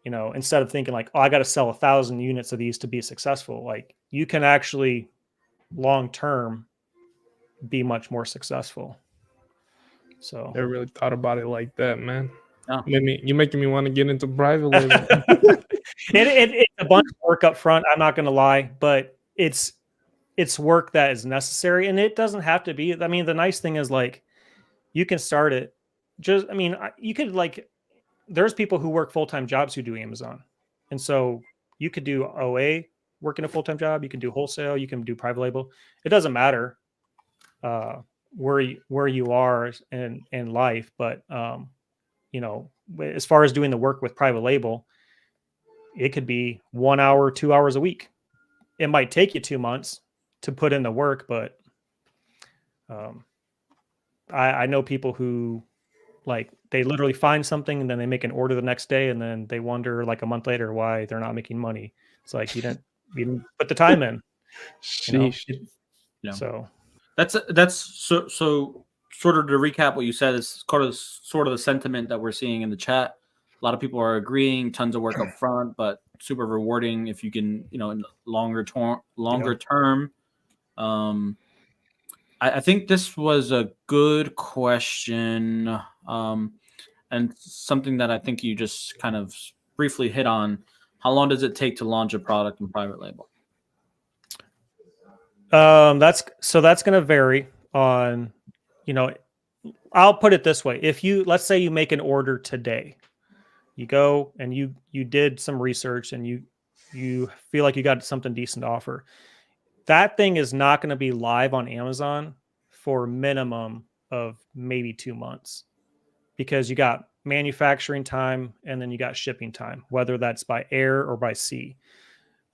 Instead of thinking like, oh, I got to sell 1,000 units of these to be successful, like you can actually long term be much more successful. So Never really thought about it like that, man. No. You're making me want to get into private label. it's a bunch of work up front. I'm not going to lie, but it's work that is necessary, and it doesn't have to be. I mean, the nice thing is like you can start it. You could like. There's people who work full-time jobs who do Amazon, and so you could do OA, working a full-time job. You can do wholesale. You can do private label. It doesn't matter where you are in life, but as far as doing the work with private label, it could be 1 hour, 2 hours a week. It might take you 2 months to put in the work, but I know people who Like they literally find something and then they make an order the next day, and then they wonder like a month later why they're not making money. It's like you didn't put the time in, you know. Sheesh. Yeah. So That's so sort of to recap what you said is sort of the sentiment that we're seeing in the chat. A lot of people are agreeing, tons of work up front, but super rewarding if you can, in longer term. I think this was a good question, and something that I think you just kind of briefly hit on. How long does it take to launch a product in private label? that's going to vary on, I'll put it this way. If let's say you make an order today, you go and you did some research and you feel like you got something decent to offer. That thing is not going to be live on Amazon for a minimum of maybe 2 months, because you got manufacturing time and then you got shipping time, whether that's by air or by sea.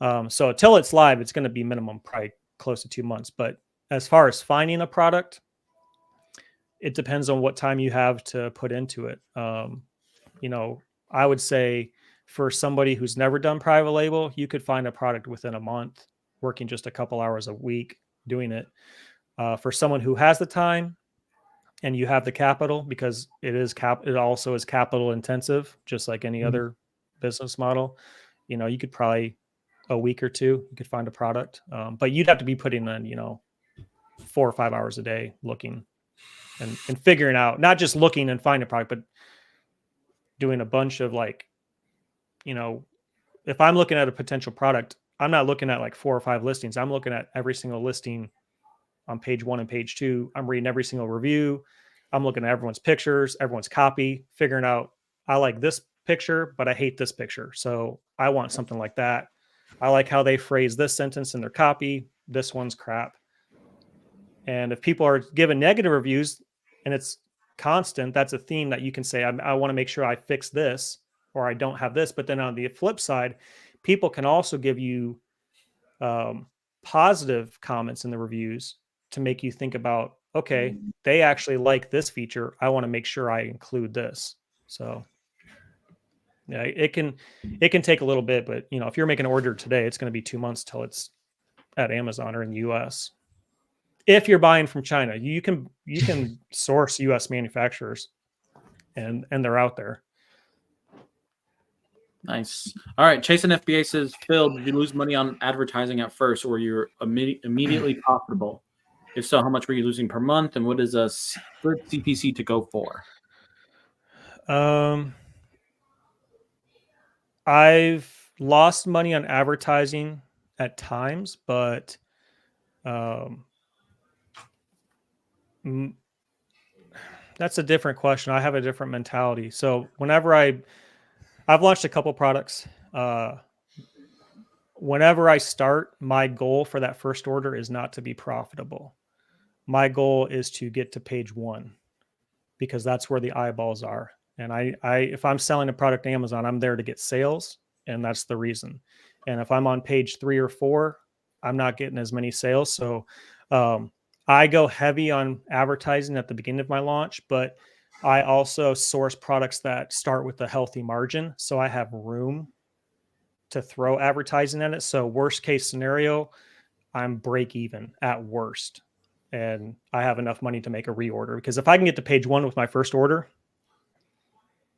So until it's live, it's going to be minimum probably close to 2 months. But as far as finding a product, it depends on what time you have to put into it. I would say for somebody who's never done private label, you could find a product within a month, working just a couple hours a week doing it. For someone who has the time and you have the capital, because it also is capital intensive, just like any other business model, you could probably a week or two, you could find a product. But you'd have to be putting in, 4 or 5 hours a day looking and figuring out, not just looking and finding a product, but doing a bunch of if I'm looking at a potential product, I'm not looking at like 4 or 5 listings. I'm looking at every single listing on page 1 and page 2. I'm reading every single review. I'm looking at everyone's pictures, everyone's copy, figuring out, I like this picture, but I hate this picture. So I want something like that. I like how they phrase this sentence in their copy. This one's crap. And if people are giving negative reviews and it's constant, that's a theme that you can say, I want to make sure I fix this, or I don't have this. But then on the flip side, people can also give you positive comments in the reviews to make you think about, okay, they actually like this feature. I want to make sure I include this. So yeah, it can take a little bit, but if you're making an order today, it's going to be 2 months till it's at Amazon or in the US. If you're buying from China, you can source US manufacturers and they're out there. Nice. All right. Chasing FBA says, Phil, did you lose money on advertising at first, or you're immediately profitable? If so, how much were you losing per month, and what is a good CPC to go for? I've lost money on advertising at times, but that's a different question. I have a different mentality. So whenever I've launched a couple products, whenever I start, my goal for that first order is not to be profitable. My goal is to get to page 1, because that's where the eyeballs are. And I if I'm selling a product on Amazon, I'm there to get sales, and that's the reason. And if I'm on page 3 or 4, I'm not getting as many sales. So I go heavy on advertising at the beginning of my launch, but I also source products that start with a healthy margin, so I have room to throw advertising at it. So worst case scenario, I'm break even at worst, and I have enough money to make a reorder. Because if I can get to page 1 with my first order,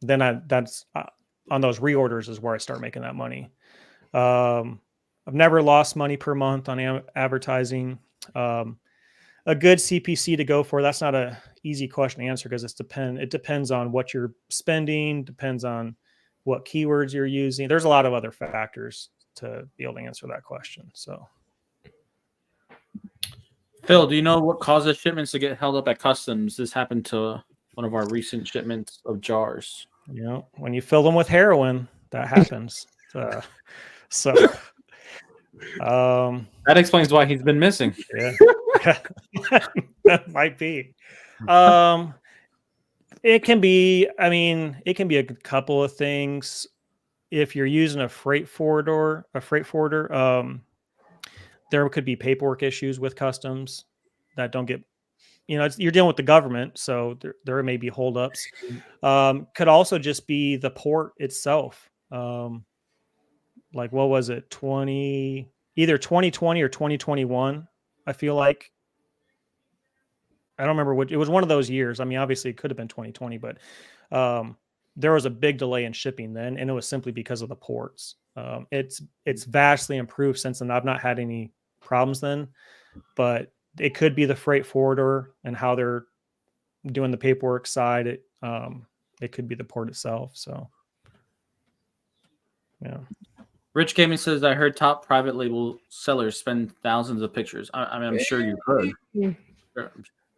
then that's on those reorders is where I start making that money. I've never lost money per month on advertising. A good CPC to go for, that's not a easy question to answer, because it depends on what you're spending, depends on what keywords you're using. There's a lot of other factors to be able to answer that question. So, Phil, do you know what causes shipments to get held up at customs? This happened to one of our recent shipments of jars. When you fill them with heroin, that happens. That explains why he's been missing. Yeah. That might be. It can be a couple of things. If you're using a freight forwarder, there could be paperwork issues with customs that don't get you're dealing with the government, so there may be holdups. Could also just be the port itself. Like what was it, either 2020 or 2021? I feel like I don't remember it was one of those years. I mean, obviously it could have been 2020, but there was a big delay in shipping then, and it was simply because of the ports. It's vastly improved since then. I've not had any problems then, but it could be the freight forwarder and how they're doing the paperwork side. It could be the port itself. So, yeah. Rich Gaming says, I heard top private label sellers spend thousands of pictures. I mean, I'm sure you've heard.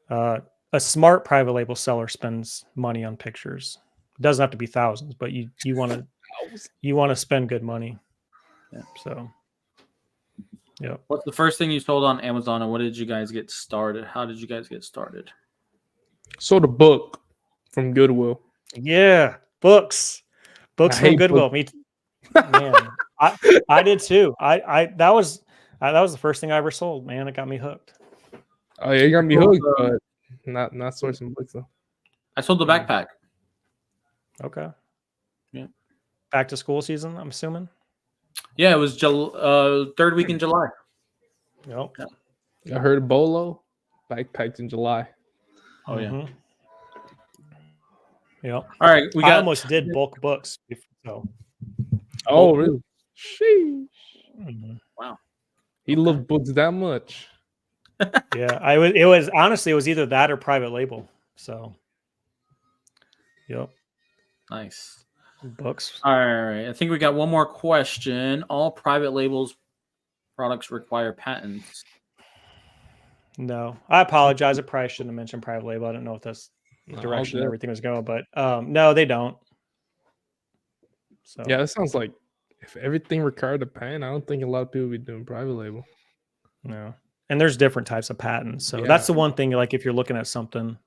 A smart private label seller spends money on pictures. It doesn't have to be thousands, but you want to spend good money. Yeah. So, yeah. What's the first thing you sold on Amazon, and what did you guys get started? How did you guys get started? Sold a book from Goodwill. Yeah, books I from hate Goodwill. Me, man, I did too. That was the first thing I ever sold. Man, it got me hooked. Oh yeah, you got me hooked, but not sourcing books though. I sold the backpack. Okay. Yeah. Back to school season, I'm assuming. Yeah, it was third week in July. Yep. I heard Bolo backpacked in July. Oh yeah. Mhm. Yep. All right, we I got almost did bulk books. So. Oh really? Sheesh. Mhm. wow. He loved books that much. Yeah, it was honestly, it was either that or private label. So. Yep. Nice. Books. All right, I think we got one more question. All private labels products require patents. No, I apologize. I probably shouldn't have mentioned private label. I don't know if that's the No, direction all good. everything was going, but no, they don't. So Yeah, that sounds like if everything required a patent, I don't think a lot of people would be doing private label. no. And there's different types of patents. So Yeah. that's the one thing. Like if you're looking at something,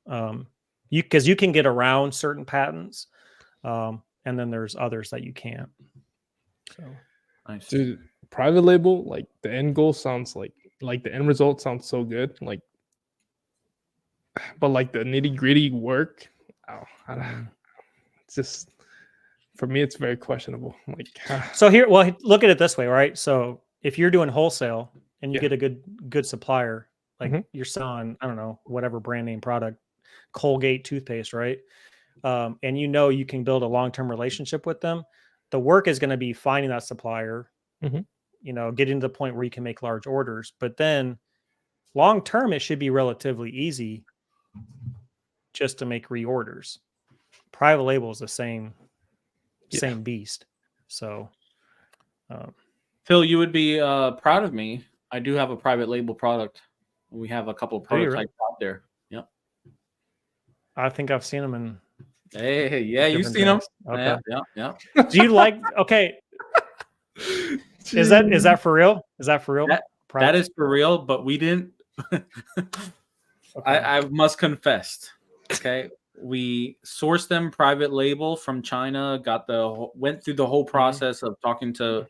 because you can get around certain patents, and then there's others that you can't. So Nice. Dude, private label, like the end goal sounds like the end result sounds so good. Like, but like the nitty gritty work, it's just for me, it's very questionable. Like, So here, well, look at it this way, right? So if you're doing wholesale and you Yeah. get a good supplier, like Mhm. you're selling, I don't know, whatever brand name product, Colgate toothpaste, right? And you can build a long-term relationship with them. The work is going to be finding that supplier, Mhm. Getting to the point where you can make large orders. But then long-term, it should be relatively easy just to make reorders. Private label is the same beast. So, Phil, you would be proud of me. I do have a private label product. We have a couple of Do you prototypes out there. Yep. I think I've seen them in. Hey, yeah, you've different seen them. things. Okay. Yeah. Do you like? Okay, is that for real? Is that for real? That is for real, but we didn't. Okay. I must confess. Okay, we sourced them private label from China. Went through the whole process of talking to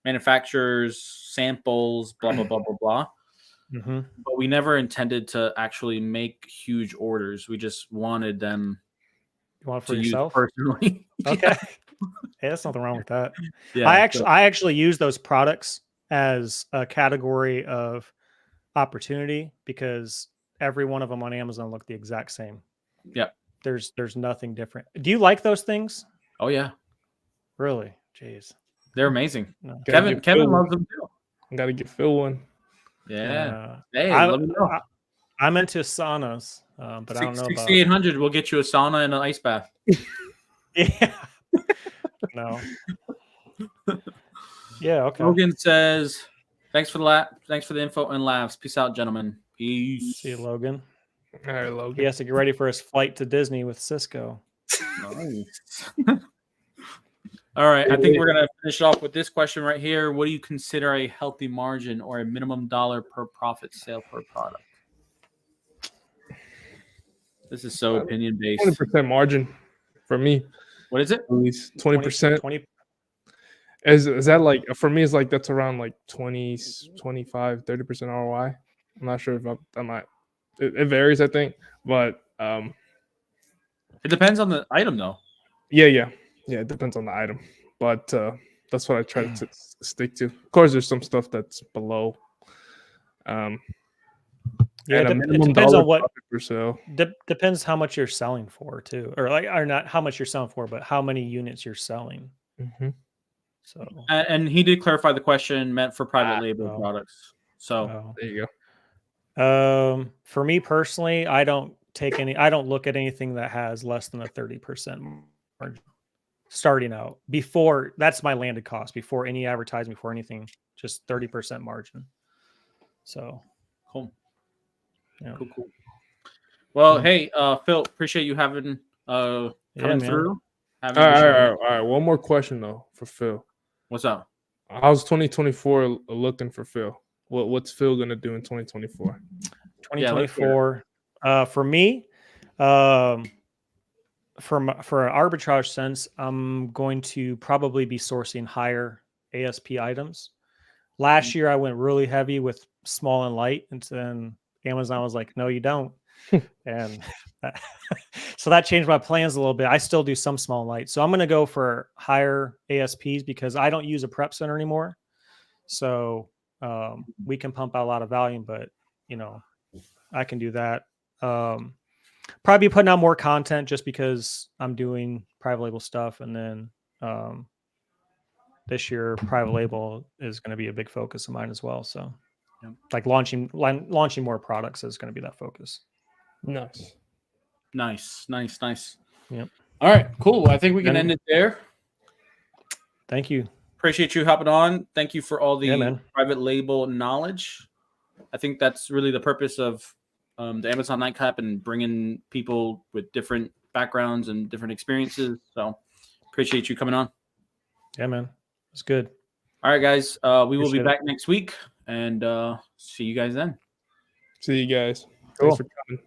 manufacturers, samples, blah blah blah blah blah. Mhm. But we never intended to actually make huge orders. We just wanted them You want it to for use yourself? personally. Okay. Hey, there's nothing wrong with that. Yeah. I actually use those products as a category of opportunity because every one of them on Amazon look the exact same. Yep. There's nothing different. Do you like those things? Oh yeah, Really? Jeez. they're amazing. No. Kevin loves them too. Gotta get Phil one. Yeah. Hey, I, let me know. I'm into saunas, but I don't know about 6,800 will get you a sauna and an ice bath. yeah. No. Yeah, okay. Logan says, "Thanks for the info and laughs. Peace out, gentlemen. Peace." See you, Logan. All right, Logan. He has to get ready for his flight to Disney with Cisco. Nice. All right, I think we're gonna finish off with this question right here. What do you consider a healthy margin or a minimum dollar per profit sale per product? This is so opinion based. 20% margin for me, What is it? at least 20%. 20. Is that like for me? It's like that's around like 20, 25, 30% ROI. I'm not sure if that might it varies, I think, but It depends on the item, though. yeah, it depends on the item, but that's what I try to stick to. Of course, there's some stuff that's below. Yeah, and a it minimum depends dollar on what profit per sale. depends how much you're selling for too, or not how much you're selling for, but how many units you're selling. Mm-hmm. So And he did clarify the question meant for private label oh. products. So oh. There you For me personally, I don't look at anything that has less than a 30% margin starting out. Before that's my landed cost before any advertising, before anything, just 30% margin. So cool. yeah. Cool. Well, Yeah. hey, Phil, appreciate you having coming man. through. All Having the show. right. One more question though for Phil. What's up? How's 2024 looking for Phil? What's Phil gonna do in 2024? 2024 for me, for an arbitrage sense, I'm going to probably be sourcing higher ASP items. Last year I went really heavy with small and light, and then Amazon was like, no, you don't. And so that changed my plans a little bit. I still do some small and light, so I'm going to go for higher ASPs because I don't use a prep center anymore. So we can pump out a lot of volume, but I can do that. Probably putting out more content just because I'm doing private label stuff, and then this year private label is going to be a big focus of mine as well. So like launching more products is going to be that focus. Nice. Yep. All right, cool. I think we can end it there. Thank you. Appreciate you hopping on. Thank you for all the man. private label knowledge. I think that's really the purpose of the Amazon Nightcap and bringing people with different backgrounds and different experiences. So appreciate you coming on. Yeah, man. It's good. All right, guys. We will be Appreciate back next week, and see you guys then. See you guys. Cool. Thanks for coming.